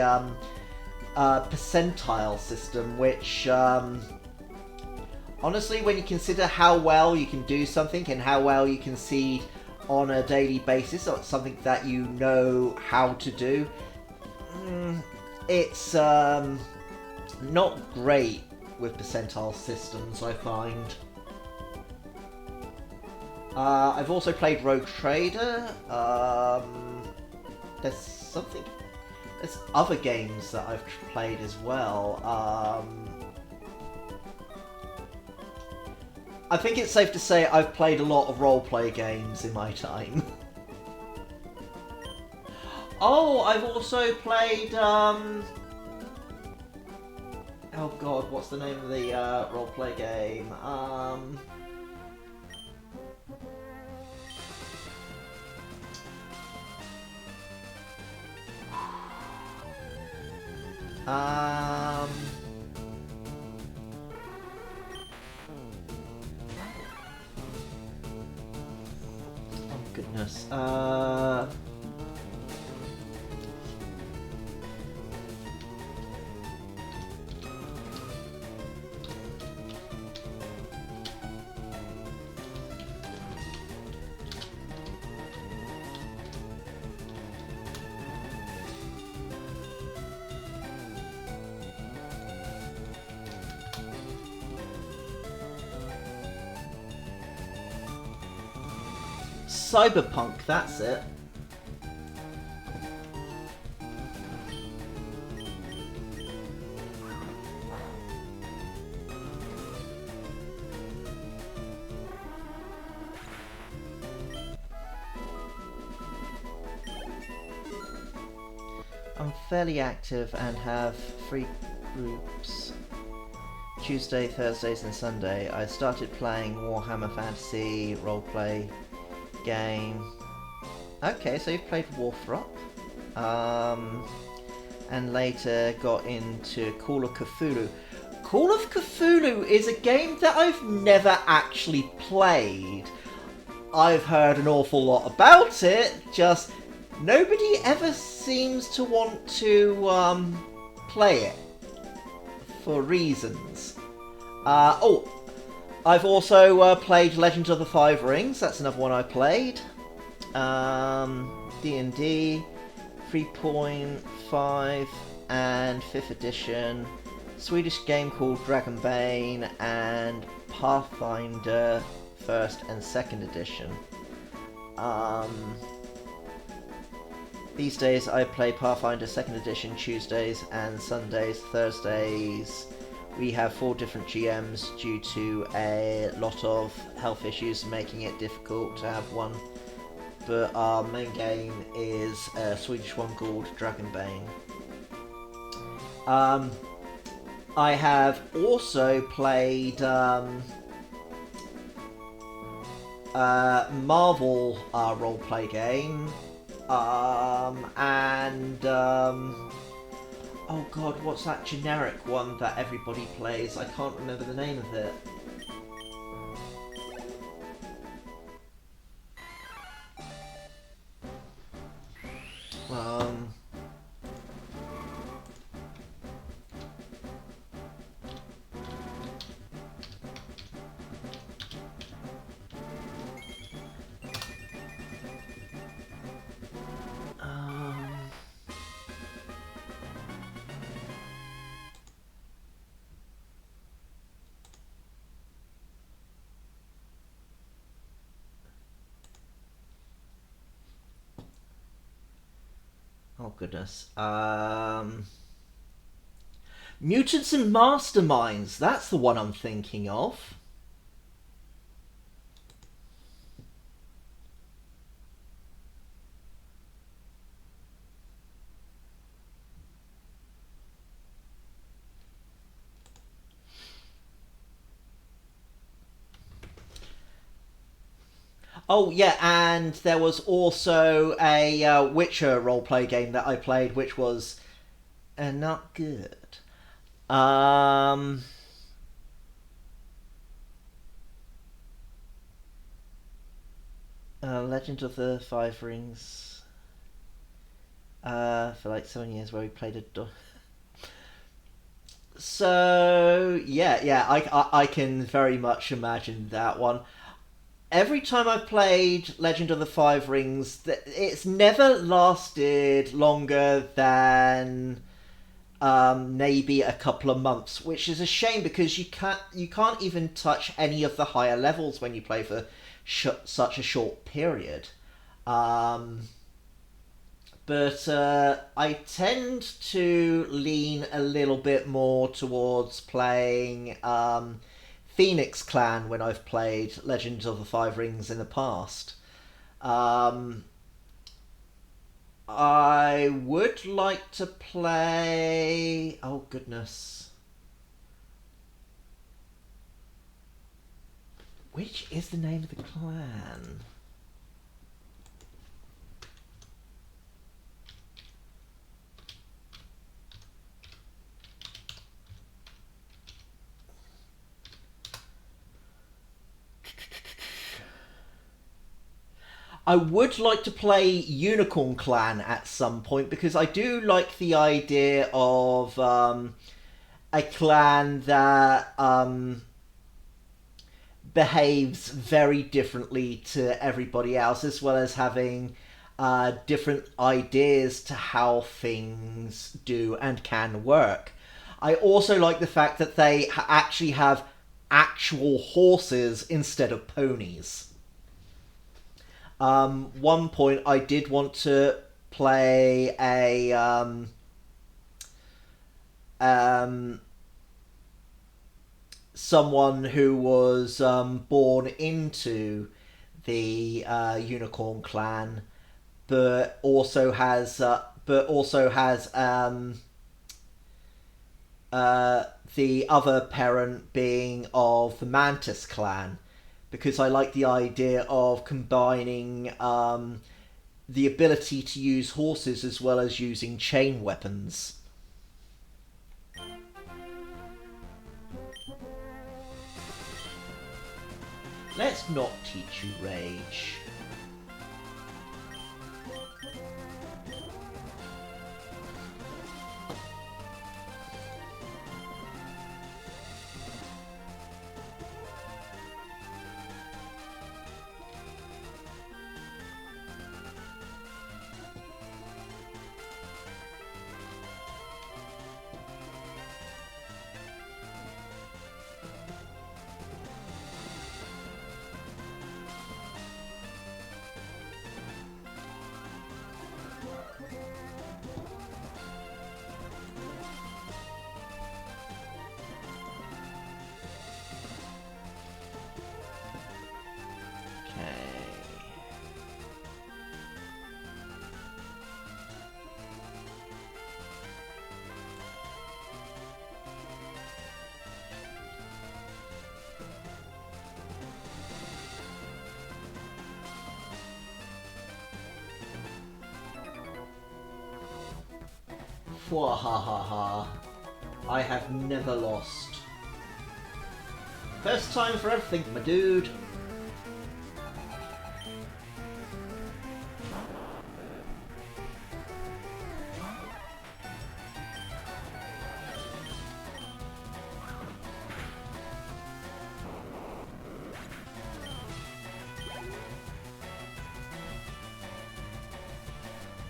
percentile system, which honestly, when you consider how well you can do something and how well you can succeed on a daily basis, or something that you know how to do, it's not great with percentile systems, I find. I've also played Rogue Trader. There's other games that I've played as well. I think it's safe to say I've played a lot of roleplay games in my time. Oh, I've also played, oh god, what's the name of the roleplay game? Oh goodness. Cyberpunk, that's it. I'm fairly active and have 3 groups. Tuesday, Thursdays and Sunday. I started playing Warhammer Fantasy roleplay game. Okay, so you've played Warthrop. And later got into Call of Cthulhu. Call of Cthulhu is a game that I've never actually played. I've heard an awful lot about it, just nobody ever seems to want to play it for reasons. Oh, I've also played Legends of the Five Rings. That's another one I played. D&D 3.5 and 5th edition. Swedish game called Dragonbane, and Pathfinder 1st and 2nd edition. These days I play Pathfinder 2nd edition Tuesdays and Sundays. Thursdays we have 4 different GMs due to a lot of health issues making it difficult to have one. But our main game is a Swedish one called Dragonbane. I have also played Marvel roleplay game, and oh god, what's that generic one that everybody plays? I can't remember the name of it. Oh goodness. Mutants and Masterminds, that's the one I'm thinking of. Oh yeah, and there was also a Witcher roleplay game that I played, which was not good. Um, Legend of the Five Rings. For like 7 years, where we played a. So yeah, I can very much imagine that one. Every time I've played Legend of the Five Rings, it's never lasted longer than maybe a couple of months, which is a shame because you can't even touch any of the higher levels when you play for such a short period. Um, but I tend to lean a little bit more towards playing Phoenix Clan when I've played Legends of the Five Rings in the past. Um, I would like to play. Oh, goodness. Which is the name of the clan? I would like to play Unicorn Clan at some point because I do like the idea of a clan that behaves very differently to everybody else, as well as having different ideas to how things do and can work. I also like the fact that they actually have actual horses instead of ponies. One point I did want to play a um, someone who was born into the Unicorn Clan, but also has the other parent being of the Mantis Clan, because I like the idea of combining the ability to use horses as well as using chain weapons. Let's not teach you rage. Fwahahaha. I have never lost. First time for everything, my dude.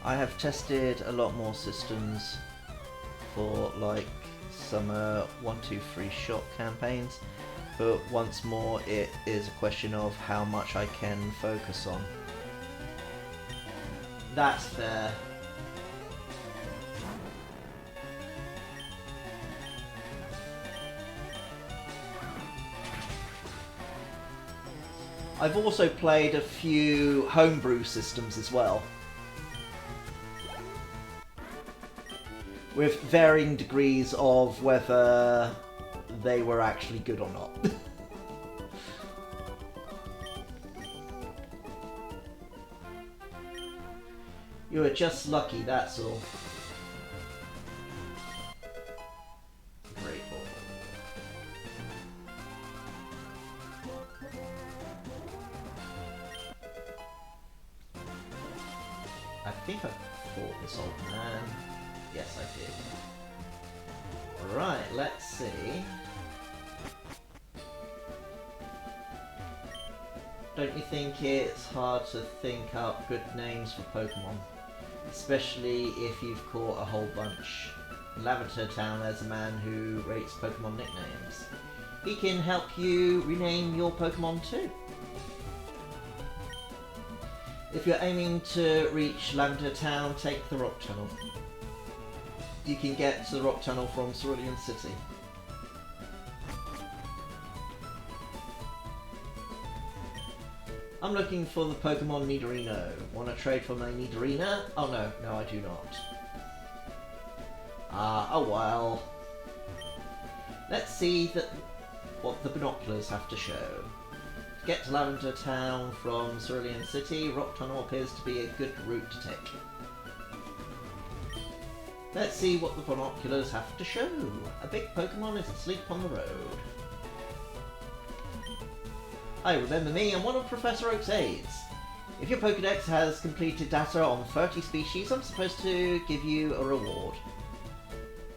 I have tested a lot more systems for like summer 1-2-3 shot campaigns, but once more it is a question of how much I can focus on. That's fair. I've also played a few homebrew systems as well, with varying degrees of whether they were actually good or not. You were just lucky, that's all. Great ball. I think I fought this old man. Yes, I did. Right, let's see. Don't you think it's hard to think up good names for Pokemon? Especially if you've caught a whole bunch. In Lavender Town there's a man who rates Pokemon nicknames. He can help you rename your Pokemon too. If you're aiming to reach Lavender Town, take the Rock Tunnel. You can get to the Rock Tunnel from Cerulean City. I'm looking for the Pokemon Nidorino. Want to trade for my Nidorina? Oh no, no I do not. Oh well. Let's see what the binoculars have to show. To get to Lavender Town from Cerulean City, Rock Tunnel appears to be a good route to take. Let's see what the binoculars have to show. A big Pokemon is asleep on the road. Hi, remember me? I'm one of Professor Oak's aides. If your Pokédex has completed data on 30 species, I'm supposed to give you a reward.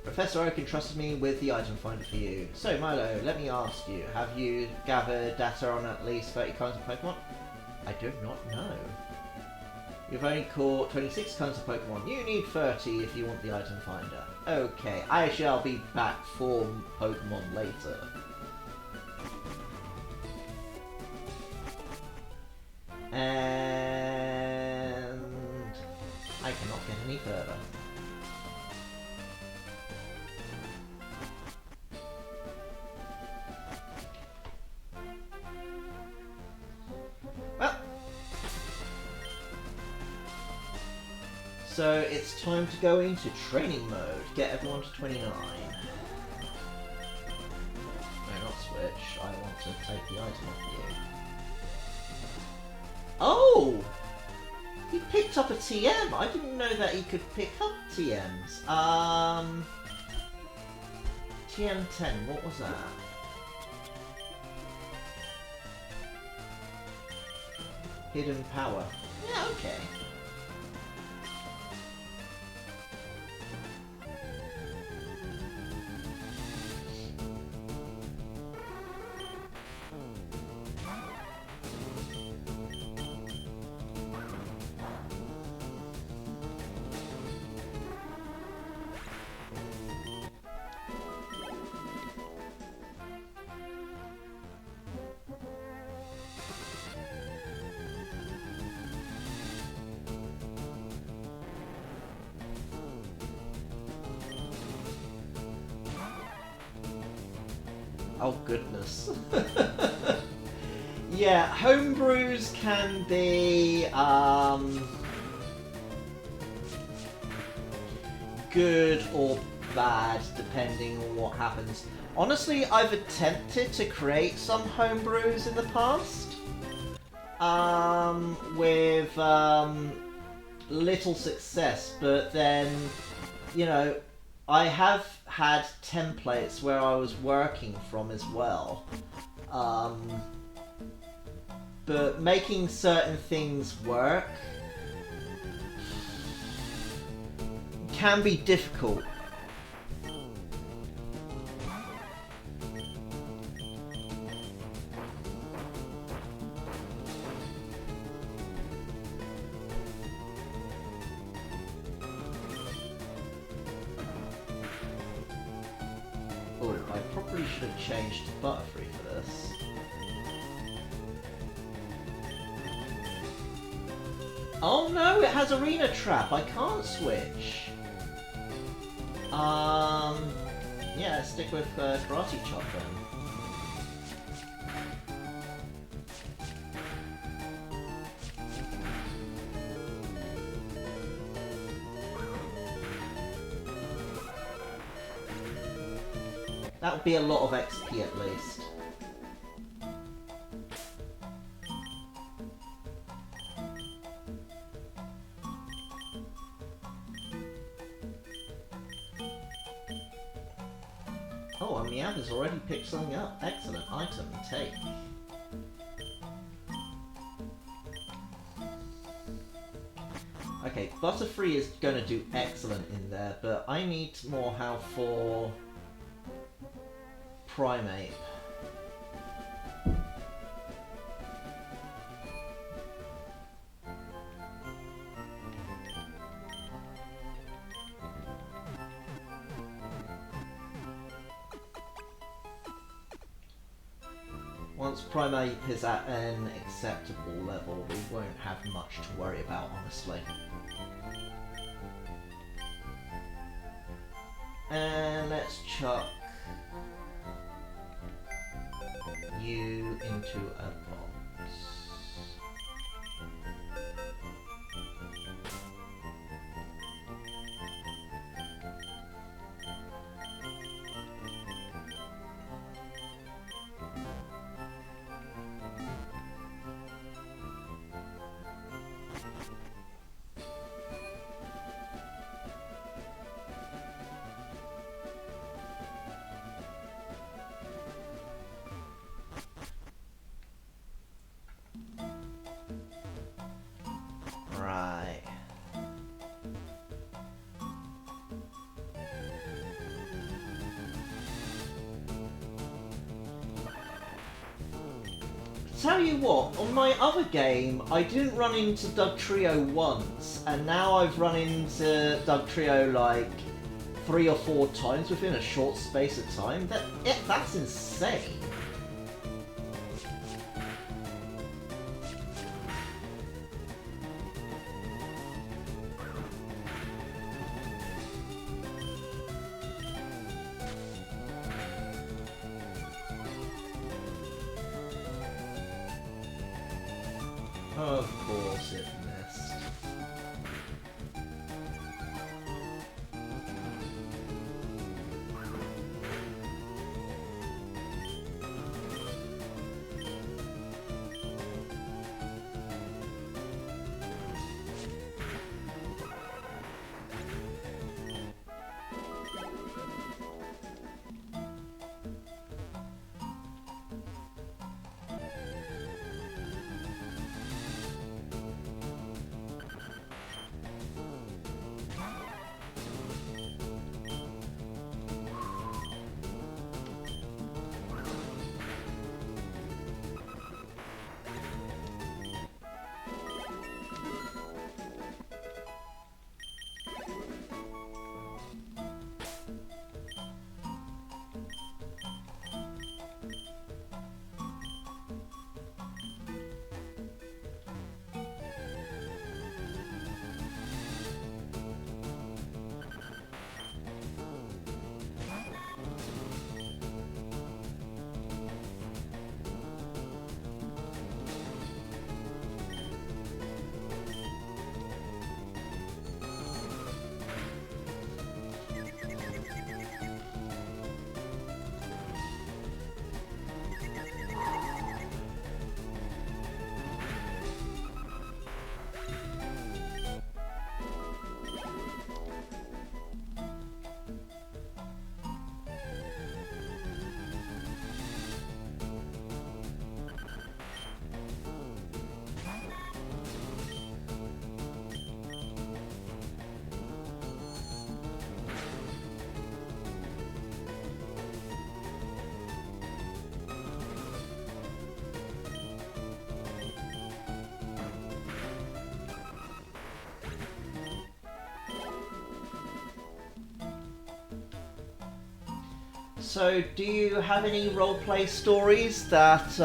Professor Oak entrusted me with the item finder for you. So, Milo, let me ask you, have you gathered data on at least 30 kinds of Pokemon? I do not know. You've only caught 26 kinds of Pokemon. You need 30 if you want the item finder. Okay, I shall be back for Pokemon later. And I cannot get any further. Well, so it's time to go into training mode. Get everyone to 29. No, not switch. I want to take the item off you. Oh! He picked up a TM! I didn't know that he could pick up TMs. TM10, what was that? Hidden power. Yeah, okay. Oh goodness. Yeah, homebrews can be good or bad depending on what happens. Honestly, I've attempted to create some homebrews in the past with little success, but then, you know, I have had templates where I was working from as well, but making certain things work can be difficult. Oh, I probably should have changed to Butterfree for this. Oh no, it has Arena Trap. I can't switch. Yeah, stick with Karate Chop then. That would be a lot of XP at least. Oh, Meow has already picked something up. Excellent item. Take. Okay, Butterfree is going to do excellent in there, but I need more help for Primeape. Once Primeape is at an acceptable level, we won't have much to worry about, honestly. And let's chuck you into a box. Right. Tell you what, on my other game, I didn't run into Dugtrio once, and now I've run into Dugtrio like 3 or 4 times within a short space of time. That's insane. Of course it missed. So, do you have any roleplay stories that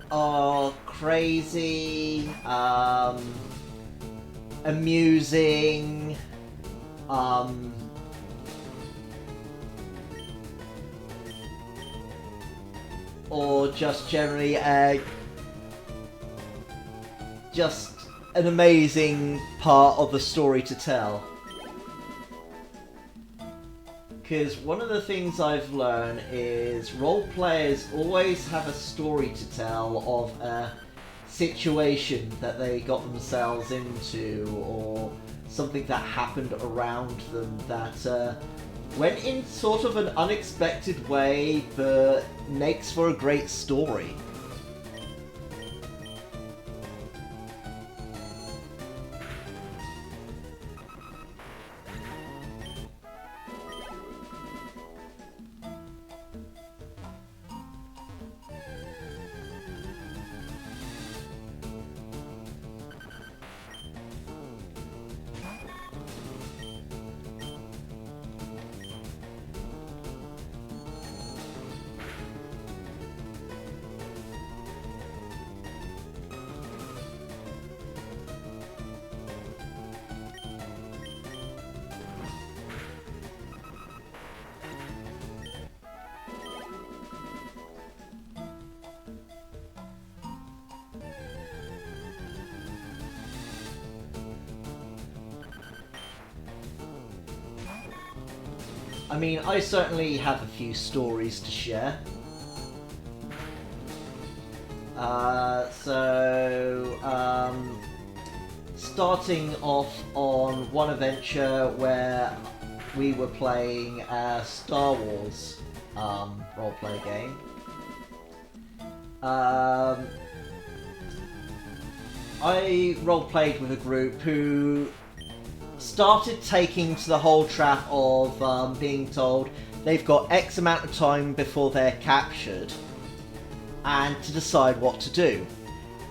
are crazy, amusing, or just generally just an amazing part of the story to tell? Because one of the things I've learned is role players always have a story to tell of a situation that they got themselves into, or something that happened around them that went in sort of an unexpected way, but makes for a great story. I mean, I certainly have a few stories to share. Starting off on one adventure where we were playing a Star Wars roleplay game. I roleplayed with a group who started taking to the whole trap of being told they've got X amount of time before they're captured and to decide what to do.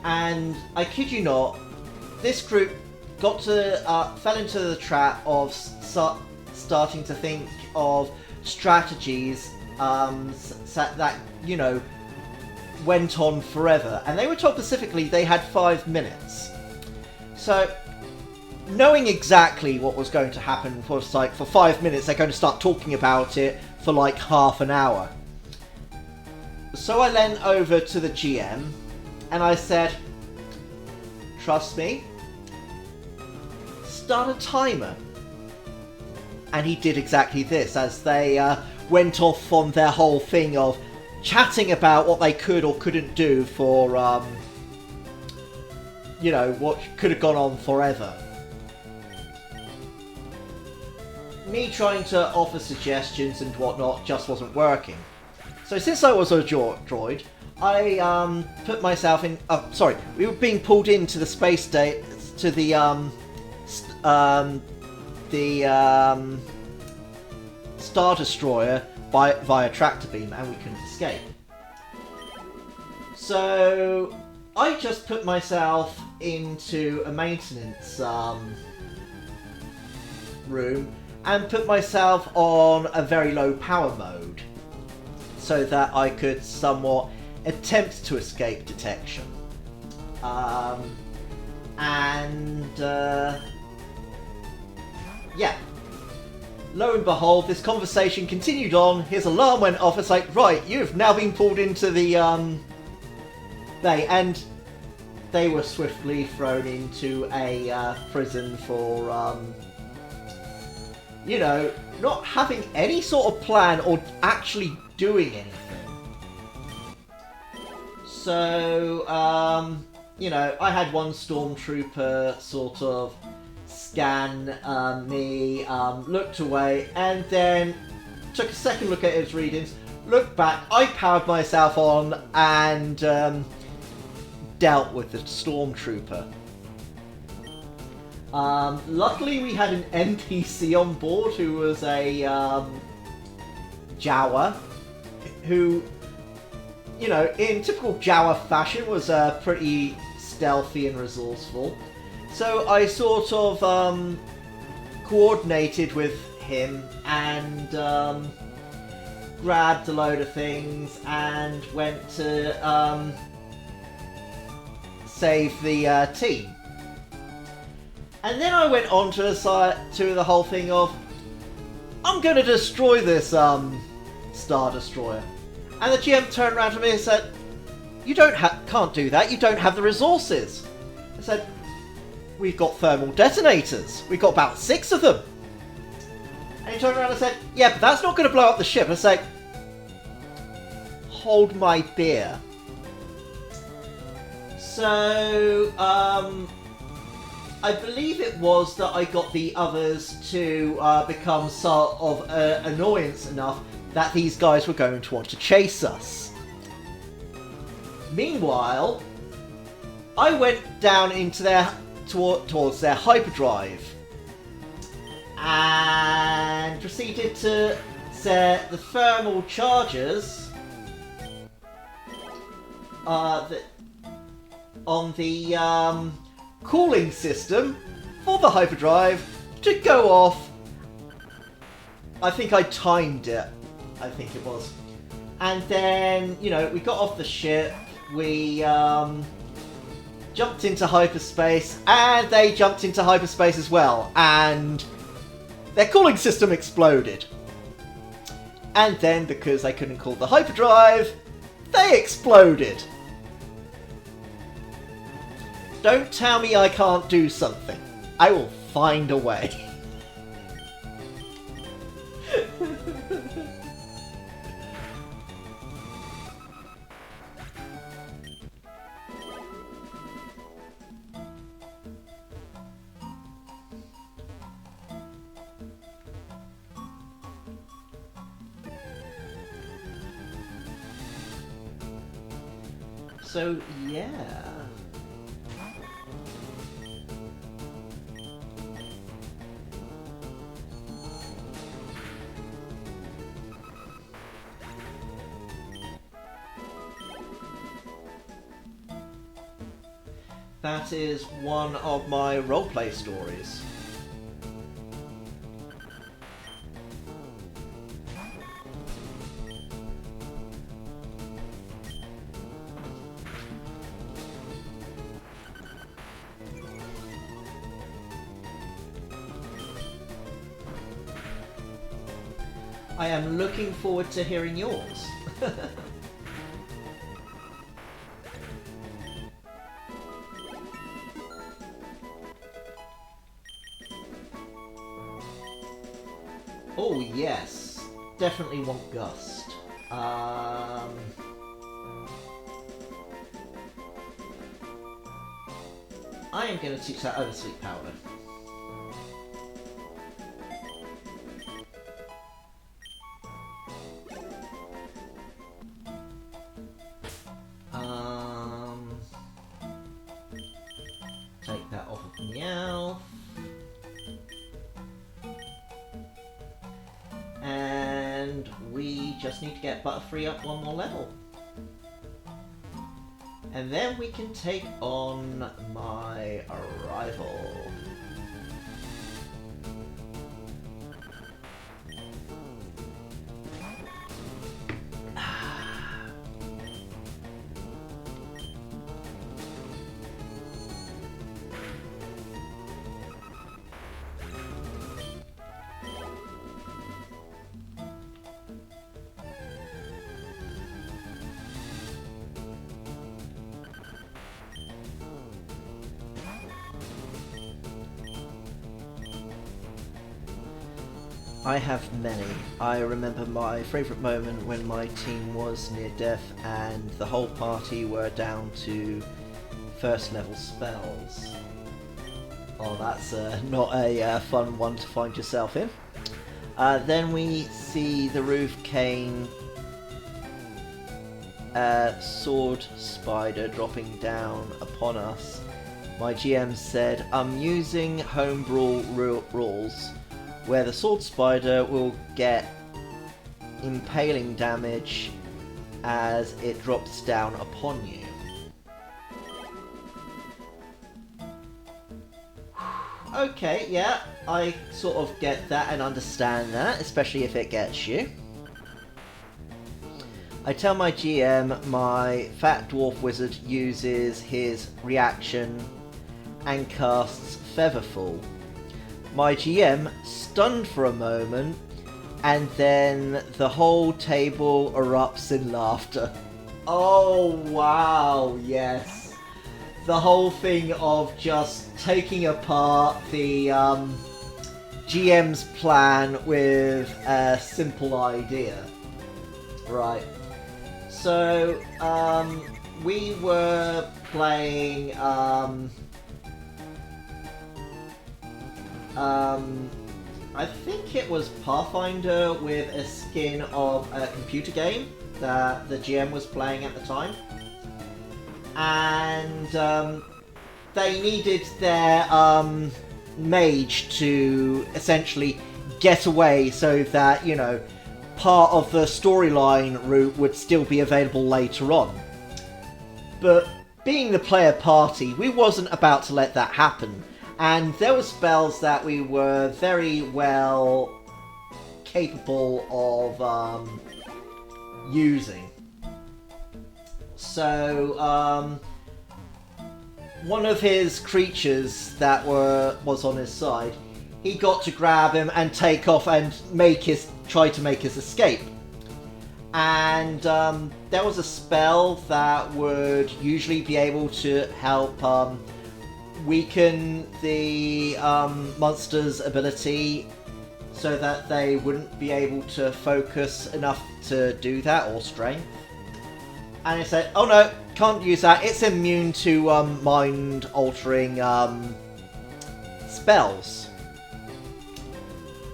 And I kid you not, this group fell into the trap of starting to think of strategies that, you know, went on forever. And they were told specifically they had 5 minutes. So knowing exactly what was going to happen was like, for 5 minutes they're going to start talking about it for like half an hour. So I leaned over to the GM and I said, trust me, start a timer. And he did exactly this as they went off on their whole thing of chatting about what they could or couldn't do for, you know, what could have gone on forever. Me trying to offer suggestions and whatnot just wasn't working. So since I was a droid, I put myself in. Sorry, we were being pulled into the space station to the Star Destroyer via tractor beam, and we couldn't escape. So I just put myself into a maintenance room and put myself on a very low power mode so that I could somewhat attempt to escape detection. Yeah. Lo and behold, this conversation continued on. His alarm went off. It's like, right, you've now been pulled into the bay, and they were swiftly thrown into a prison for you know, not having any sort of plan or actually doing anything. So, you know, I had one stormtrooper sort of scan me, looked away, and then took a second look at his readings, looked back, I powered myself on, and dealt with the stormtrooper. Luckily we had an NPC on board who was a Jawa, who, you know, in typical Jawa fashion was pretty stealthy and resourceful. So I sort of coordinated with him and grabbed a load of things and went to save the team. And then I went on to the whole thing of, I'm going to destroy this Star Destroyer. And the GM turned around to me and said, you can't do that, you don't have the resources. I said, we've got thermal detonators. We've got about 6 of them. And he turned around and said, yeah, but that's not going to blow up the ship. I said, hold my beer. So, I believe it was that I got the others to become sort of annoyance enough that these guys were going to want to chase us. Meanwhile, I went down into their towards their hyperdrive and proceeded to set the thermal chargers on the cooling system for the hyperdrive to go off. I think I timed it. I think it was. And then, you know, we got off the ship. We jumped into hyperspace, and they jumped into hyperspace as well. And their cooling system exploded. And then, because I couldn't cool the hyperdrive, they exploded. Don't tell me I can't do something. I will find a way. So, yeah. That is one of my roleplay stories. I am looking forward to hearing yours. Oh yes, definitely want Gust. I am going to teach that Oversleep Powder. Take that off of Meow. And we just need to get Butterfree up one more level. And then we can take on my rival. I have many. I remember my favourite moment when my team was near death and the whole party were down to first level spells. Oh, that's not a fun one to find yourself in. Then we see the Roof Cane Sword Spider dropping down upon us. My GM said, I'm using homebrew rules where the Sword Spider will get impaling damage as it drops down upon you. Okay, yeah, I sort of get that and understand that, especially if it gets you. I tell my GM my Fat Dwarf Wizard uses his reaction and casts Featherfall. My GM stunned for a moment, and then the whole table erupts in laughter. Oh wow, yes. The whole thing of just taking apart the GM's plan with a simple idea. Right. So, we were playing I think it was Pathfinder with a skin of a computer game that the GM was playing at the time. And they needed their mage to essentially get away so that, you know, part of the storyline route would still be available later on. But being the player party, we wasn't about to let that happen. And there were spells that we were very well capable of using. So, one of his creatures that was on his side, he got to grab him and take off and try to make his escape. And there was a spell that would usually be able to help weaken the monster's ability so that they wouldn't be able to focus enough to do that, or strength. And it said, oh no, can't use that, it's immune to mind-altering spells.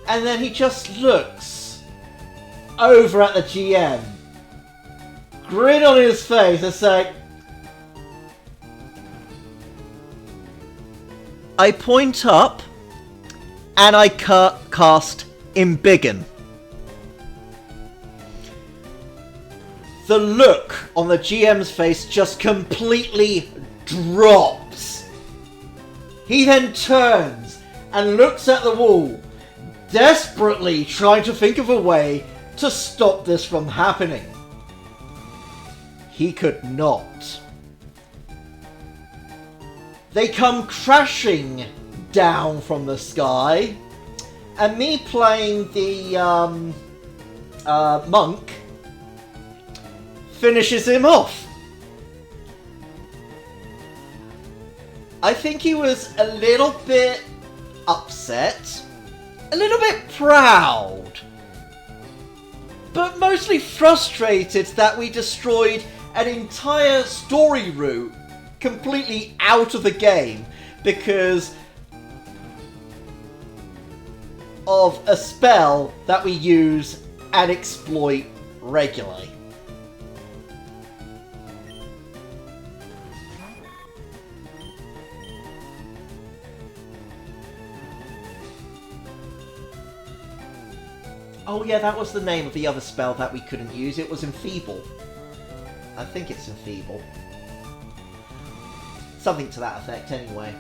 And then he just looks over at the GM, grin on his face and say, I point up and I cast Embiggen. The look on the GM's face just completely drops. He then turns and looks at the wall, desperately trying to think of a way to stop this from happening. He could not. They come crashing down from the sky, and me playing the monk finishes him off. I think he was a little bit upset, a little bit proud, but mostly frustrated that we destroyed an entire story route completely out of the game because of a spell that we use and exploit regularly. Oh yeah, that was the name of the other spell that we couldn't use. It was Enfeeble. I think it's Enfeeble. Something to that effect, anyway.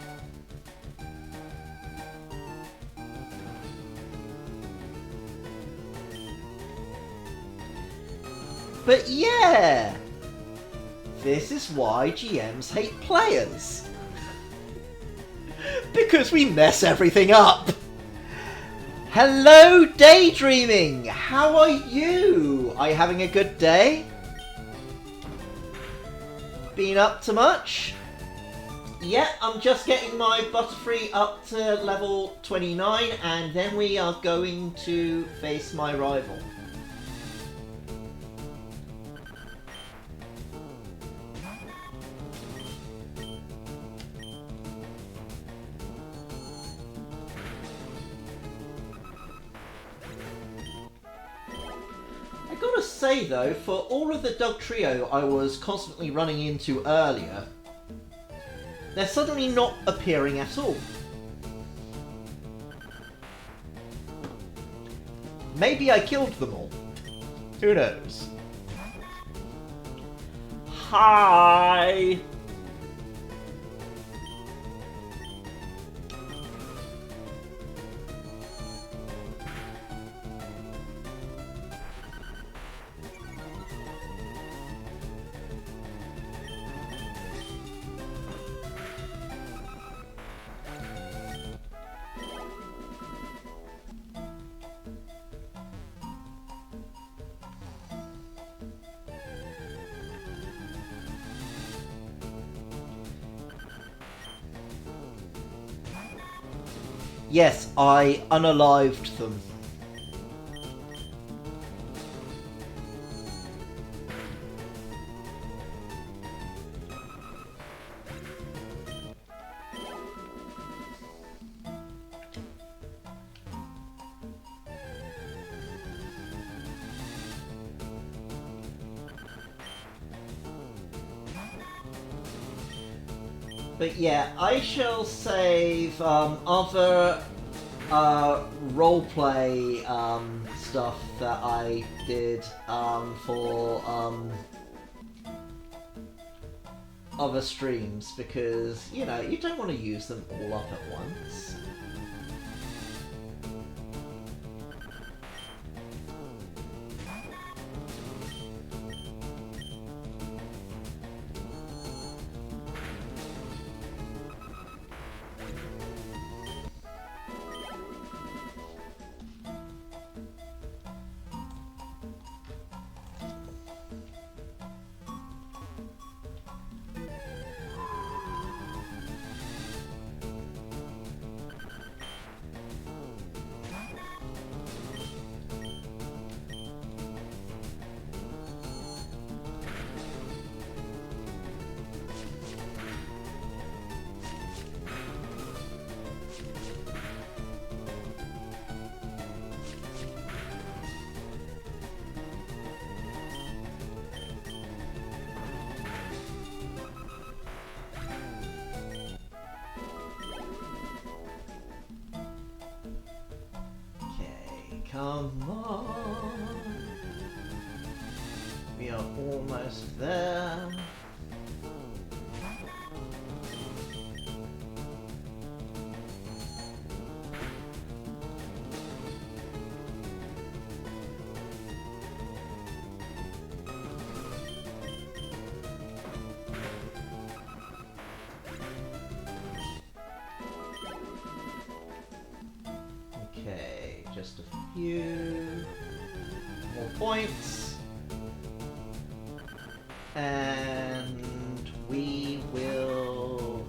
But yeah! This is why GMs hate players. Because we mess everything up! Hello, Daydreaming! How are you? Are you having a good day? Been up to much? Yeah, I'm just getting my Butterfree up to level 29, and then we are going to face my rival. I gotta say though, for all of the Dug Trio I was constantly running into earlier, they're suddenly not appearing at all. Maybe I killed them all. Who knows? Hi! Yes, I unalived them. But yeah, I shall save other roleplay stuff that I did for other streams because, you know, you don't want to use them all up at once. Come on. We are almost there. Okay, just a few more points, and we will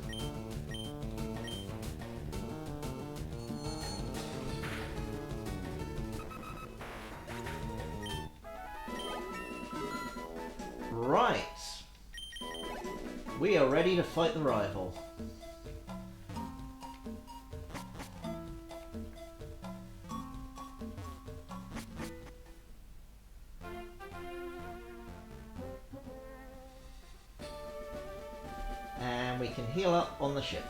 right. We are ready to fight the rival. And we can heal up on the ship.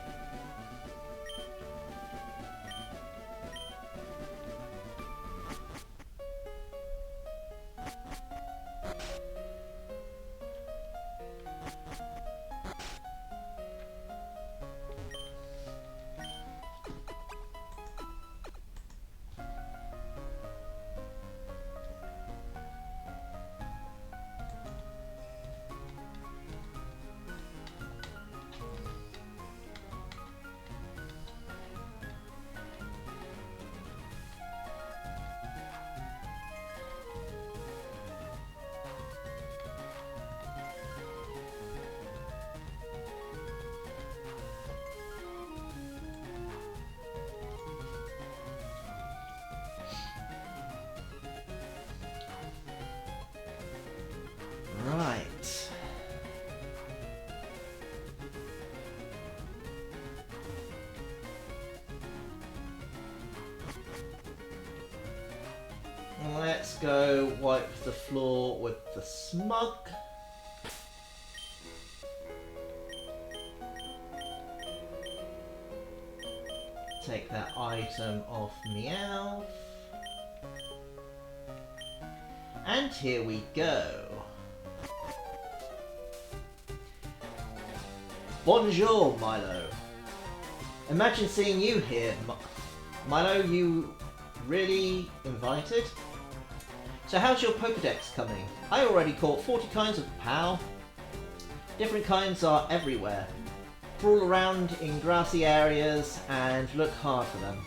Right. Let's go wipe the floor with the smug. Take that item off Meow. And here we go. Bonjour, Milo. Imagine seeing you here. Milo, you really invited? So how's your Pokédex coming? I already caught 40 kinds of POW. Different kinds are everywhere. Crawl around in grassy areas and look hard for them.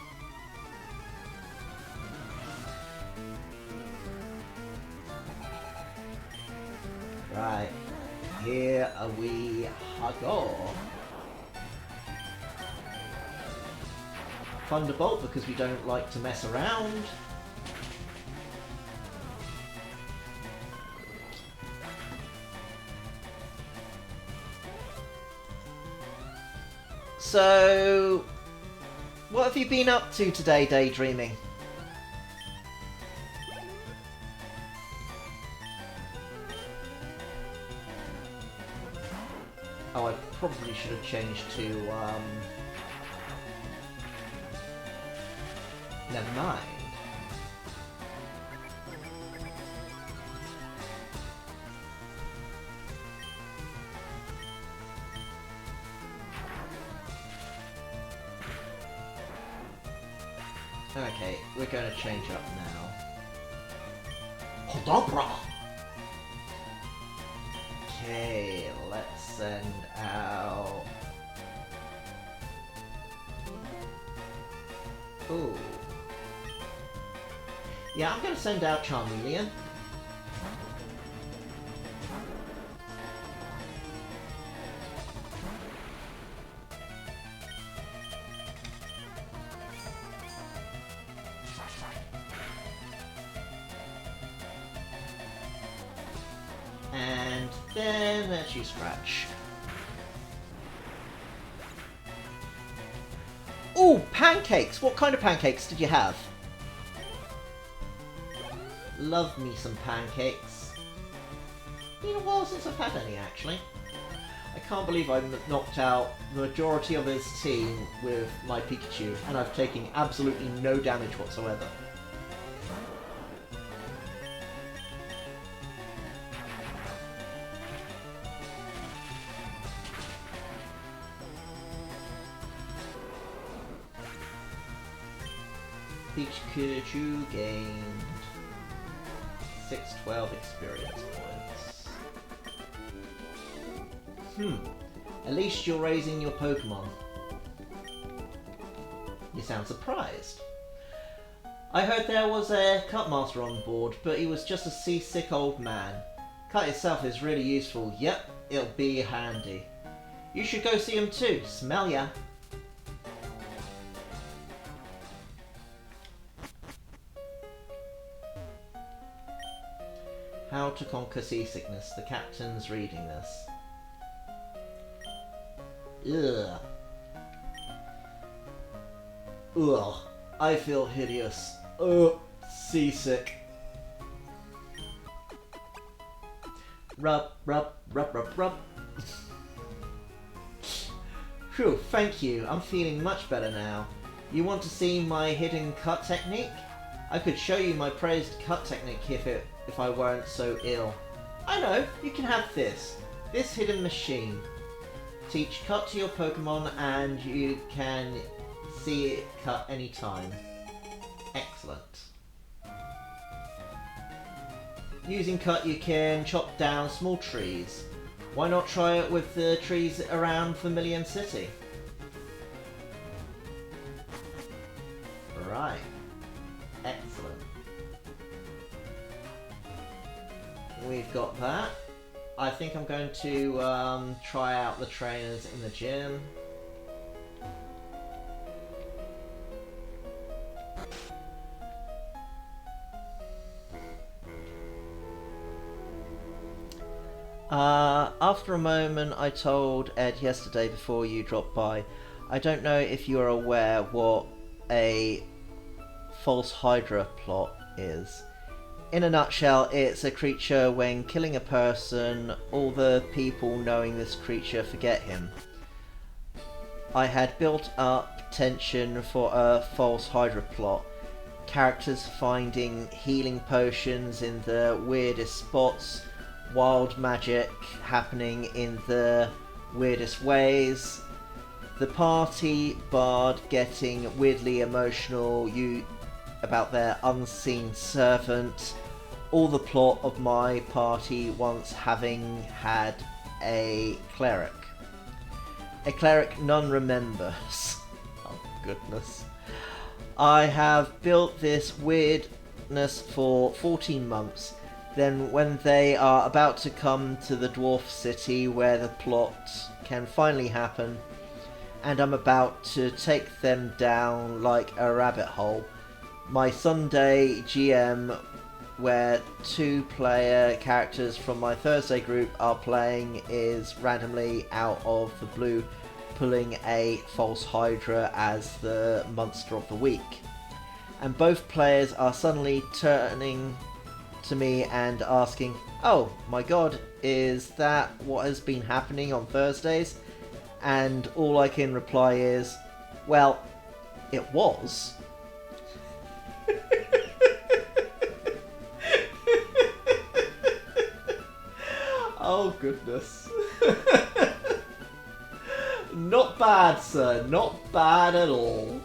Right, here we go. Thunderbolt because we don't like to mess around. So, what have you been up to today, daydreaming? Oh, I probably should have changed to, never mind. Okay, we're going to change up now. Hodobra! Okay, let's send out... Ooh. Yeah, I'm going to send out Charmeleon. And then let's use Scratch. Ooh, pancakes! What kind of pancakes did you have? Love me some pancakes. Been a while since I've had any, actually. I can't believe I knocked out the majority of his team with my Pikachu, and I've taken absolutely no damage whatsoever. Pikachu gained 612 experience points. At least you're raising your Pokemon. You sound surprised. I heard there was a Cut Master on board, but he was just a seasick old man. Cut itself is really useful. Yep, it'll be handy. You should go see him too. Smell ya. How to conquer seasickness. The captain's reading this. Ugh. Ugh. I feel hideous. Ugh. Seasick. Rub, rub, rub, rub, rub. Phew, thank you. I'm feeling much better now. You want to see my hidden cut technique? I could show you my praised cut technique if I weren't so ill. I know, you can have this. This hidden machine. Teach cut to your Pokemon and you can see it cut anytime. Excellent. Using cut you can chop down small trees. Why not try it with the trees around Vermilion City? Right. Excellent. We've got that. I think I'm going to try out the trainers in the gym. After a moment, I told Ed yesterday before you dropped by, I don't know if you're aware what a false Hydra plot is. In a nutshell, it's a creature when killing a person, all the people knowing this creature forget him. I had built up tension for a false Hydra plot. Characters finding healing potions in the weirdest spots, wild magic happening in the weirdest ways, the party bard getting weirdly emotional about their unseen servant, all the plot of my party once having had a cleric. A cleric none remembers. Oh goodness. I have built this weirdness for 14 months. Then when they are about to come to the dwarf city where the plot can finally happen, and I'm about to take them down like a rabbit hole, my Sunday GM, where 2-player characters from my Thursday group are playing, is randomly out of the blue pulling a false Hydra as the monster of the week. And both players are suddenly to me and asking, "Oh my god, is that what has been happening on Thursdays?" And all I can reply is, "Well, it was." Oh goodness. Not bad, sir. Not bad at all.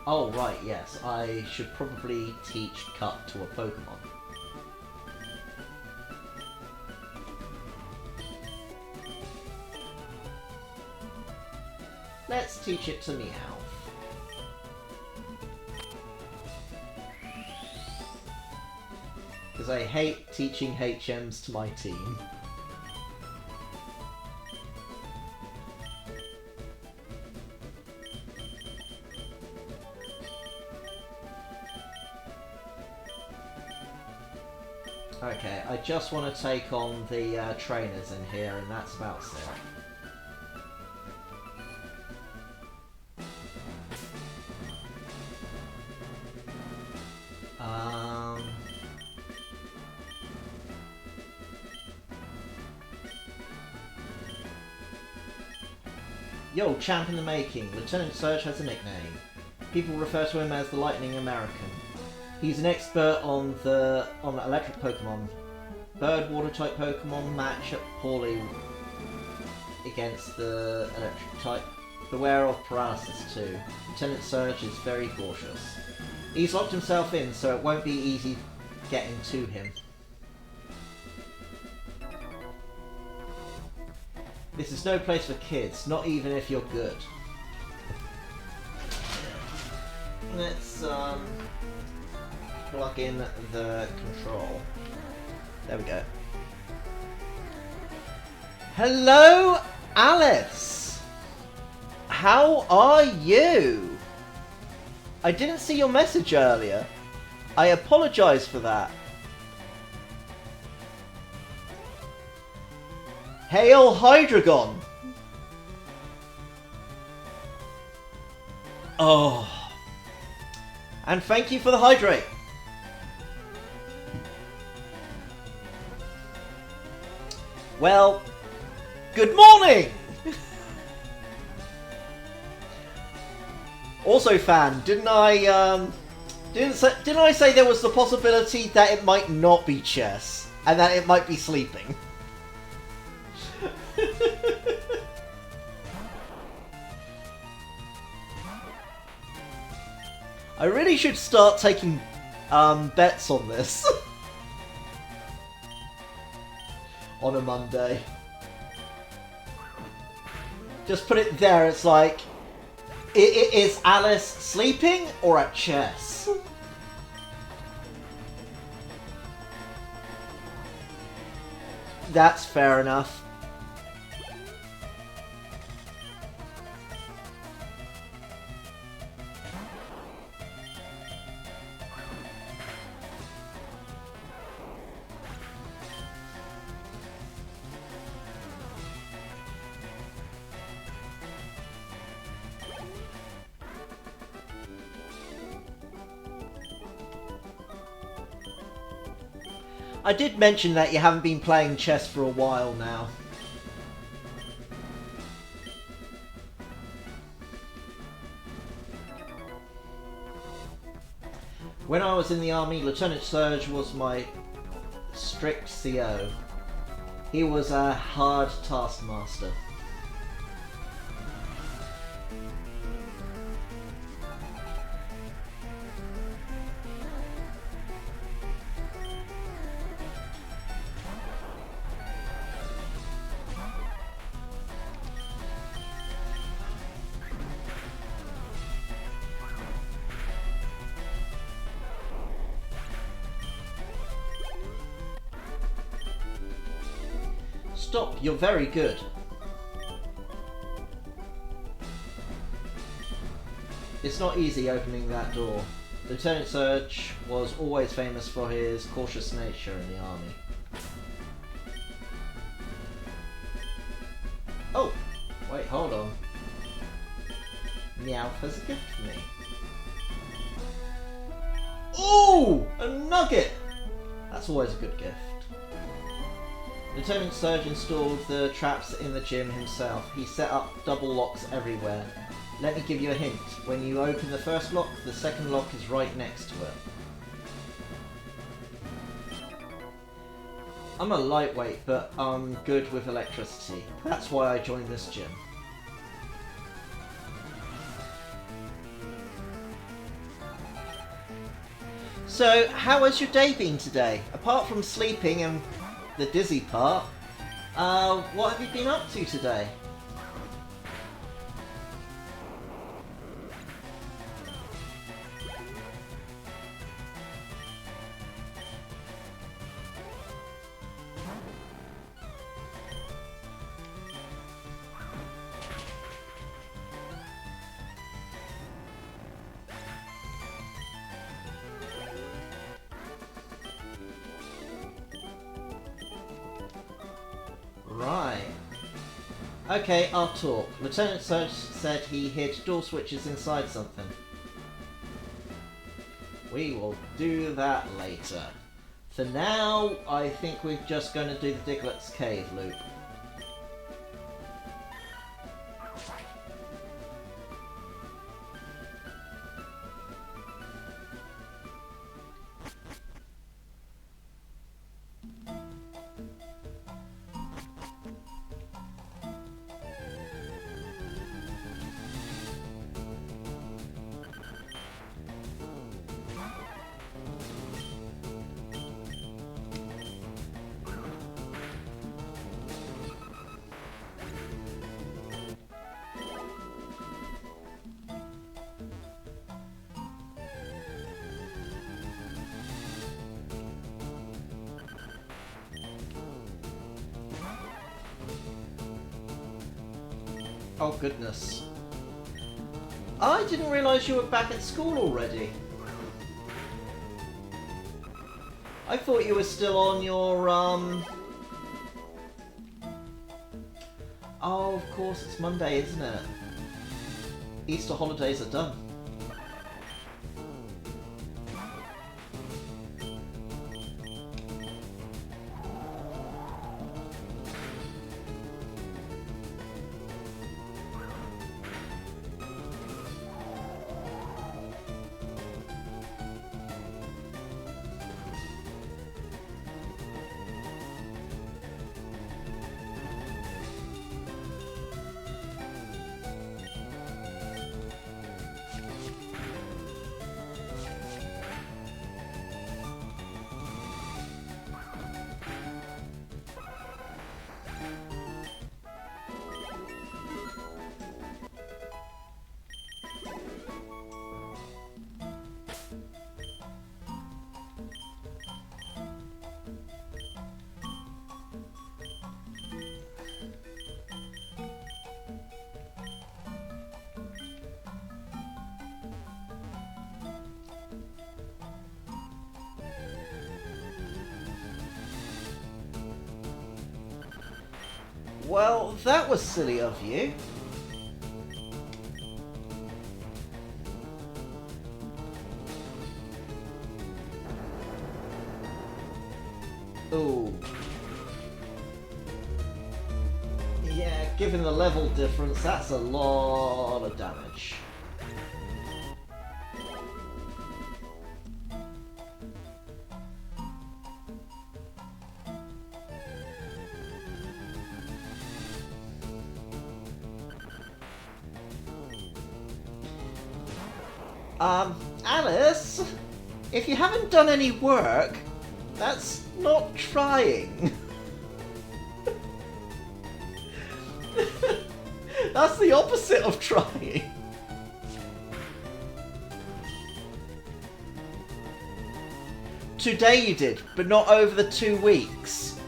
Oh, right, yes. I should probably teach Cut to a Pokemon. Let's teach it to Meowth. Because I hate teaching HMs to my team. Okay, I just want to take on the trainers in here, and that's about it. Yo, champ in the making. Lieutenant Surge has a nickname. People refer to him as the Lightning American. He's an expert on electric Pokemon. Bird water type Pokemon match up poorly against the electric type. Beware of paralysis too. Lieutenant Surge is very cautious. He's locked himself in, so it won't be easy getting to him. This is no place for kids, not even if you're good. Let's plug in the control. There we go. Hello, Alice! How are you? I didn't see your message earlier. I apologise for that. Hail Hydreigon! Oh. And thank you for the hydrate. Well, good morning! Also, fan, didn't I say there was the possibility that it might not be chess and that it might be sleeping? I really should start taking bets on this on a Monday. Just put it there, it's like, is Alice sleeping or at chess? That's fair enough. I did mention that you haven't been playing chess for a while now. When I was in the army, Lieutenant Surge was my strict CO. He was a hard taskmaster. Stop, you're very good. It's not easy opening that door. Lieutenant Surge was always famous for his cautious nature in the army. Oh! Wait, hold on. Meowth has a gift for me. Ooh! A nugget! That's always a good gift. Lieutenant Surge installed the traps in the gym himself. He set up double locks everywhere. Let me give you a hint. When you open the first lock, the second lock is right next to it. I'm a lightweight, but I'm good with electricity. That's why I joined this gym. So, how has your day been today? Apart from sleeping and the dizzy part, what have you been up to today? Right. Okay, I'll talk. Lieutenant Surge said he hid door switches inside something. We will do that later. For now, I think we're just going to do the Diglett's Cave loop. Oh goodness. I didn't realise you were back at school already. I thought you were still on your, Oh, of course, it's Monday, isn't it? Easter holidays are done. Well, that was silly of you. Ooh. Yeah, given the level difference, that's a lot of damage. Alice, if you haven't done any work, that's not trying. That's the opposite of trying. Today you did, but not over the 2 weeks.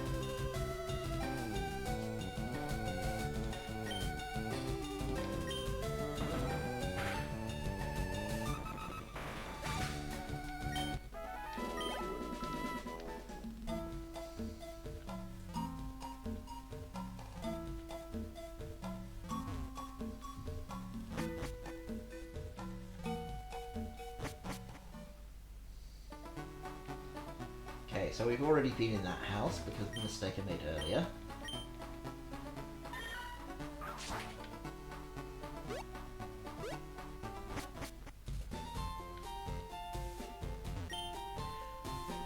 so we've already been in that house because of the mistake I made earlier.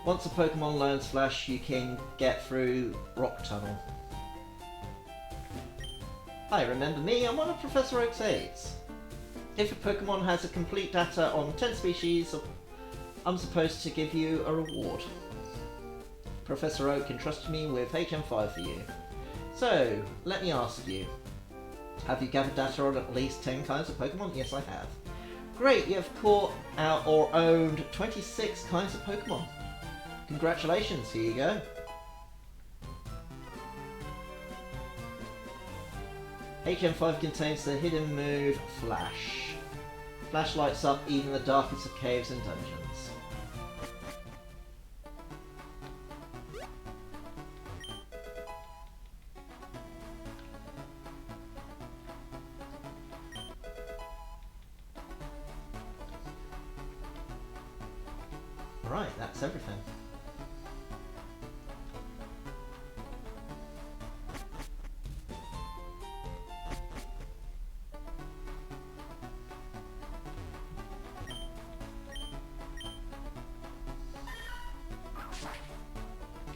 Once a Pokemon learns Flash, you can get through Rock Tunnel. Hi, remember me? I'm one of Professor Oak's aides. If a Pokemon has a complete data on 10 species, I'm supposed to give you a reward. Professor Oak entrusted me with HM5 for you. So, let me ask you. Have you gathered data on at least 10 kinds of Pokemon? Yes, I have. Great, you have caught out or owned 26 kinds of Pokemon. Congratulations, here you go. HM5 contains the hidden move Flash. Flash lights up even the darkest of caves and dungeons. Right, that's everything.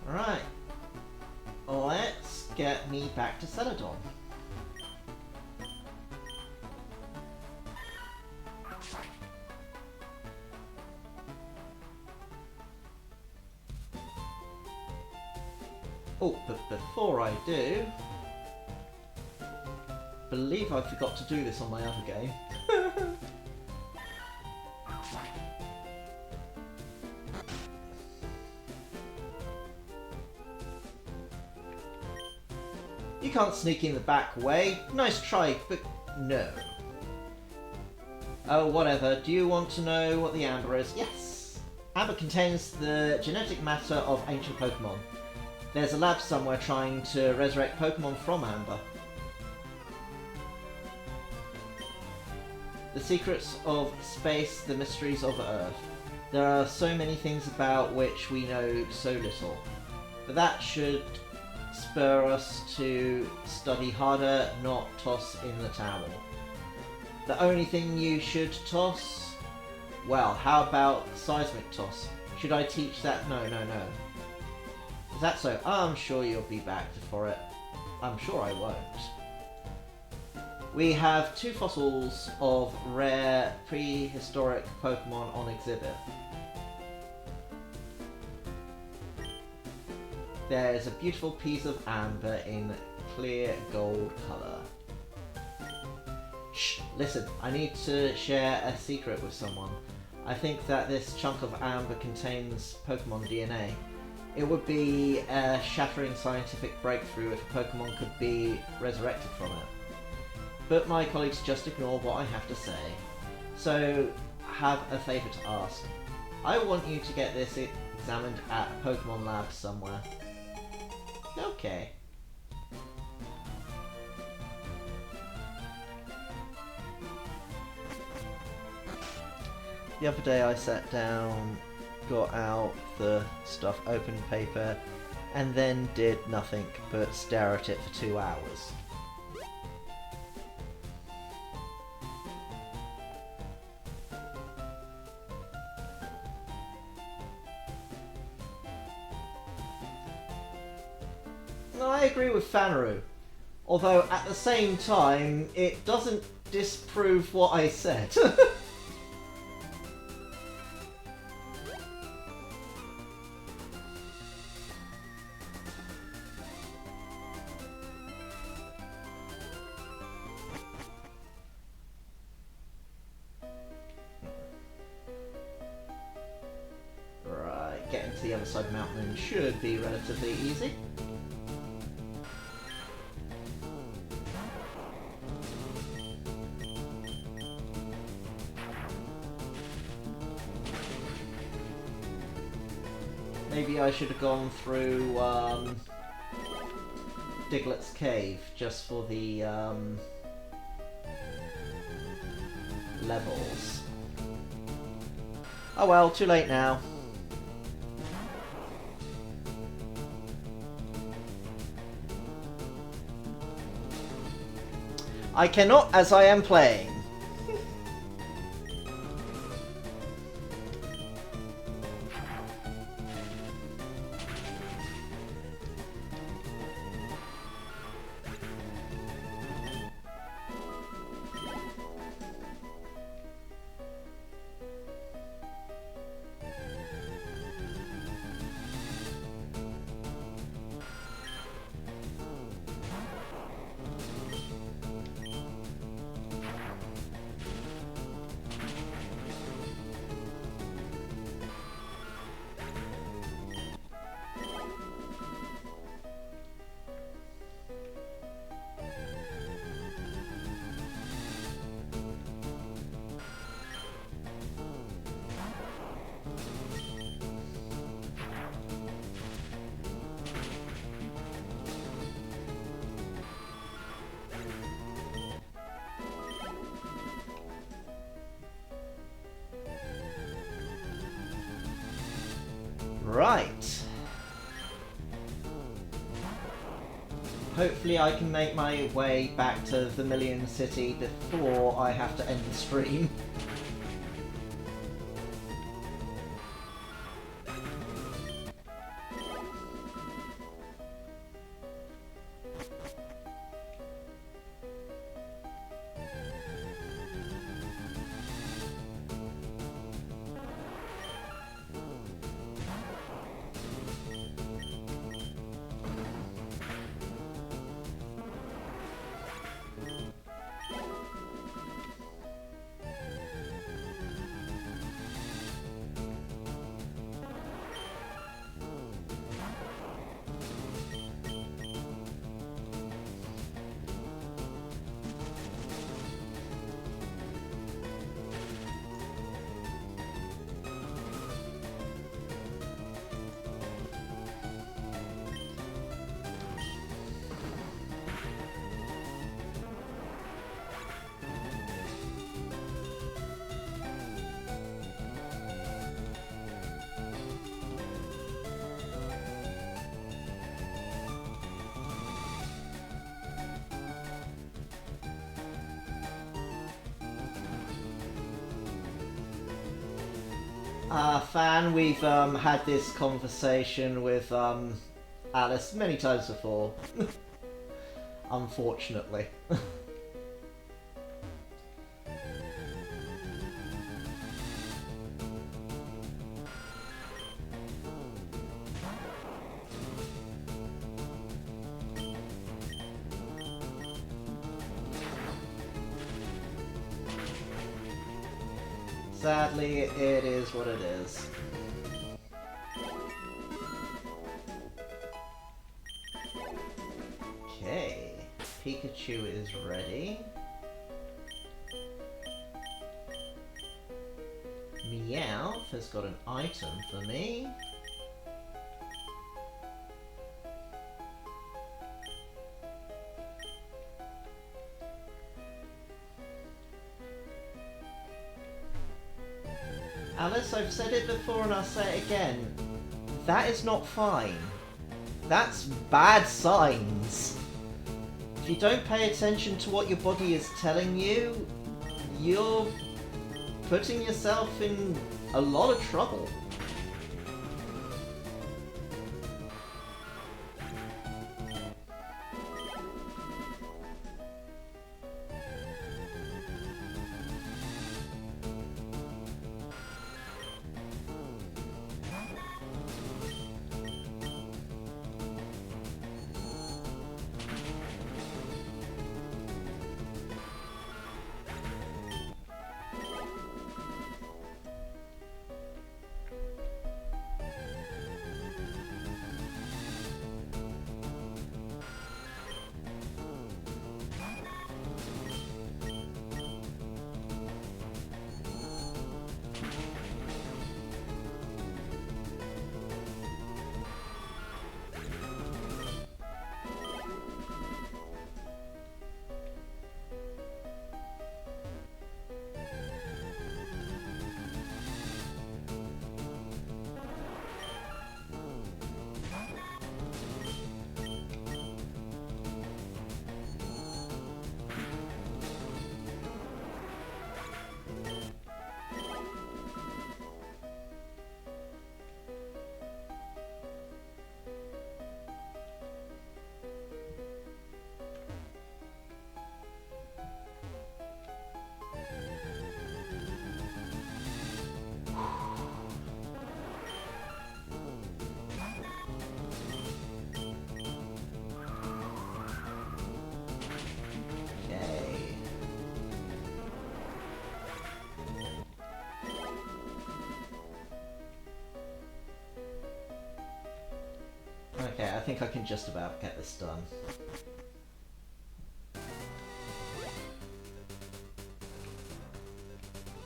Right, let's get me back to Celadon. Oh, but before I do, believe I forgot to do this on my other game. You can't sneak in the back way. Nice try, but no. Oh, whatever. Do you want to know what the Amber is? Yes! Amber contains the genetic matter of ancient Pokemon. There's a lab somewhere trying to resurrect Pokemon from Amber. The secrets of space, the mysteries of Earth. There are so many things about which we know so little. But that should spur us to study harder, not toss in the towel. The only thing you should toss? Well, how about seismic toss? Should I teach that? No. Is that so? I'm sure you'll be back for it. I'm sure I won't. We have 2 fossils of rare prehistoric Pokemon on exhibit. There's a beautiful piece of amber in clear gold colour. Shh, listen, I need to share a secret with someone. I think that this chunk of amber contains Pokemon DNA. It would be a shattering scientific breakthrough if a Pokemon could be resurrected from it. But my colleagues just ignore what I have to say. So, have a favour to ask. I want you to get this examined at a Pokemon lab somewhere. Okay. The other day I sat down, got out the stuff, opened paper, and then did nothing but stare at it for 2 hours. I agree with Fanaru, although at the same time it doesn't disprove what I said. Right, getting to the other side of the mountain should be relatively easy. Maybe I should have gone through Diglett's cave just for the levels. Oh well, too late now. I cannot, as I am playing. Right. Hopefully I can make my way back to Vermilion City before I have to end the stream. Fan, we've had this conversation with Alice many times before. Unfortunately. Sadly, it is what it is. Okay, Pikachu is ready. Meowth has got an item for me. Alice, I've said it before and I'll say it again. That is not fine. That's bad signs. If you don't pay attention to what your body is telling you, you're putting yourself in a lot of trouble. think I can just about get this done.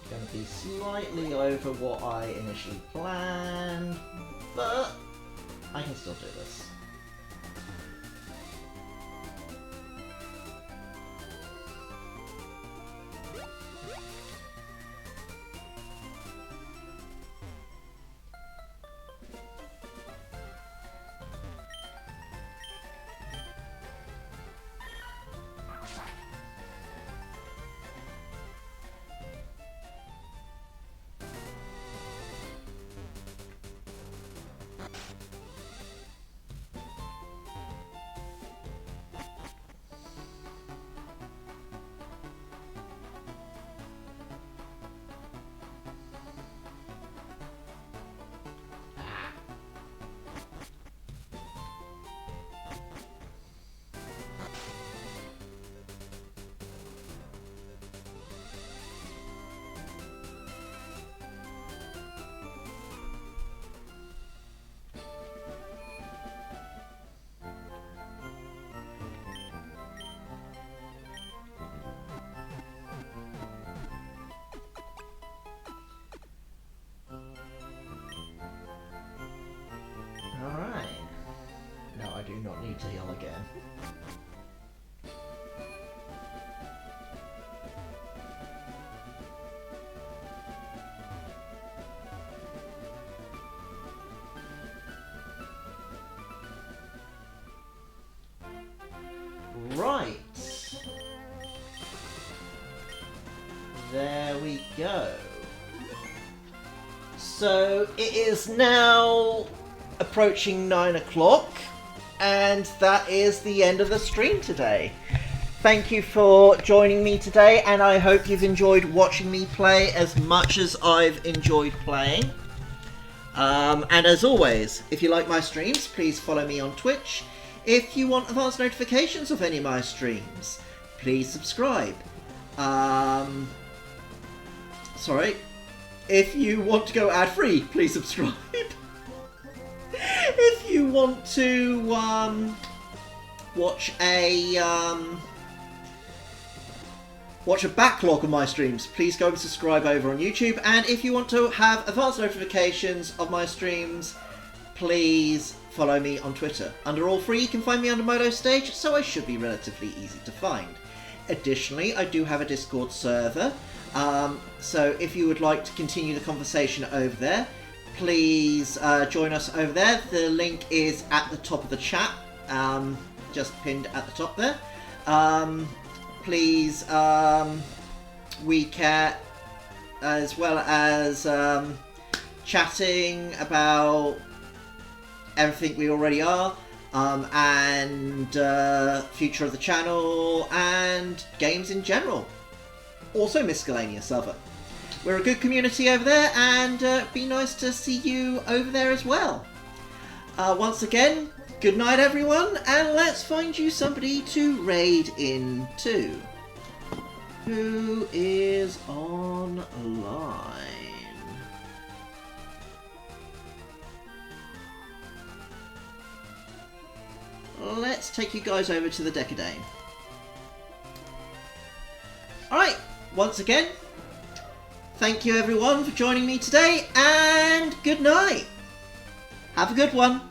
Going to be slightly over what I initially planned, but I can still do this. Alright. Now I do not need to heal again. Right. There we go. So it is now approaching 9 o'clock, and that is the end of the stream today. Thank you for joining me today, and I hope you've enjoyed watching me play as much as I've enjoyed playing. And as always, if you like my streams, please follow me on Twitch. If you want advance notifications of any of my streams, please subscribe. Sorry. If you want to go ad-free, please subscribe. If you want to watch a backlog of my streams, please go and subscribe over on YouTube. And if you want to have advanced notifications of my streams, please follow me on Twitter. Under All Free, you can find me under Milo Stage, so I should be relatively easy to find. Additionally, I do have a Discord server, so if you would like to continue the conversation over there, please join us over there. The link is at the top of the chat, just pinned at the top there. Please, WeCat, as well as chatting about everything we already are, and future of the channel, and games in general. Also miscellaneous other. We're a good community over there, and it'd be nice to see you over there as well. Once again, good night everyone, and let's find you somebody to raid into. Who is online? Let's take you guys over to the Decadane. Alright, once again, thank you everyone for joining me today, and good night. Have a good one.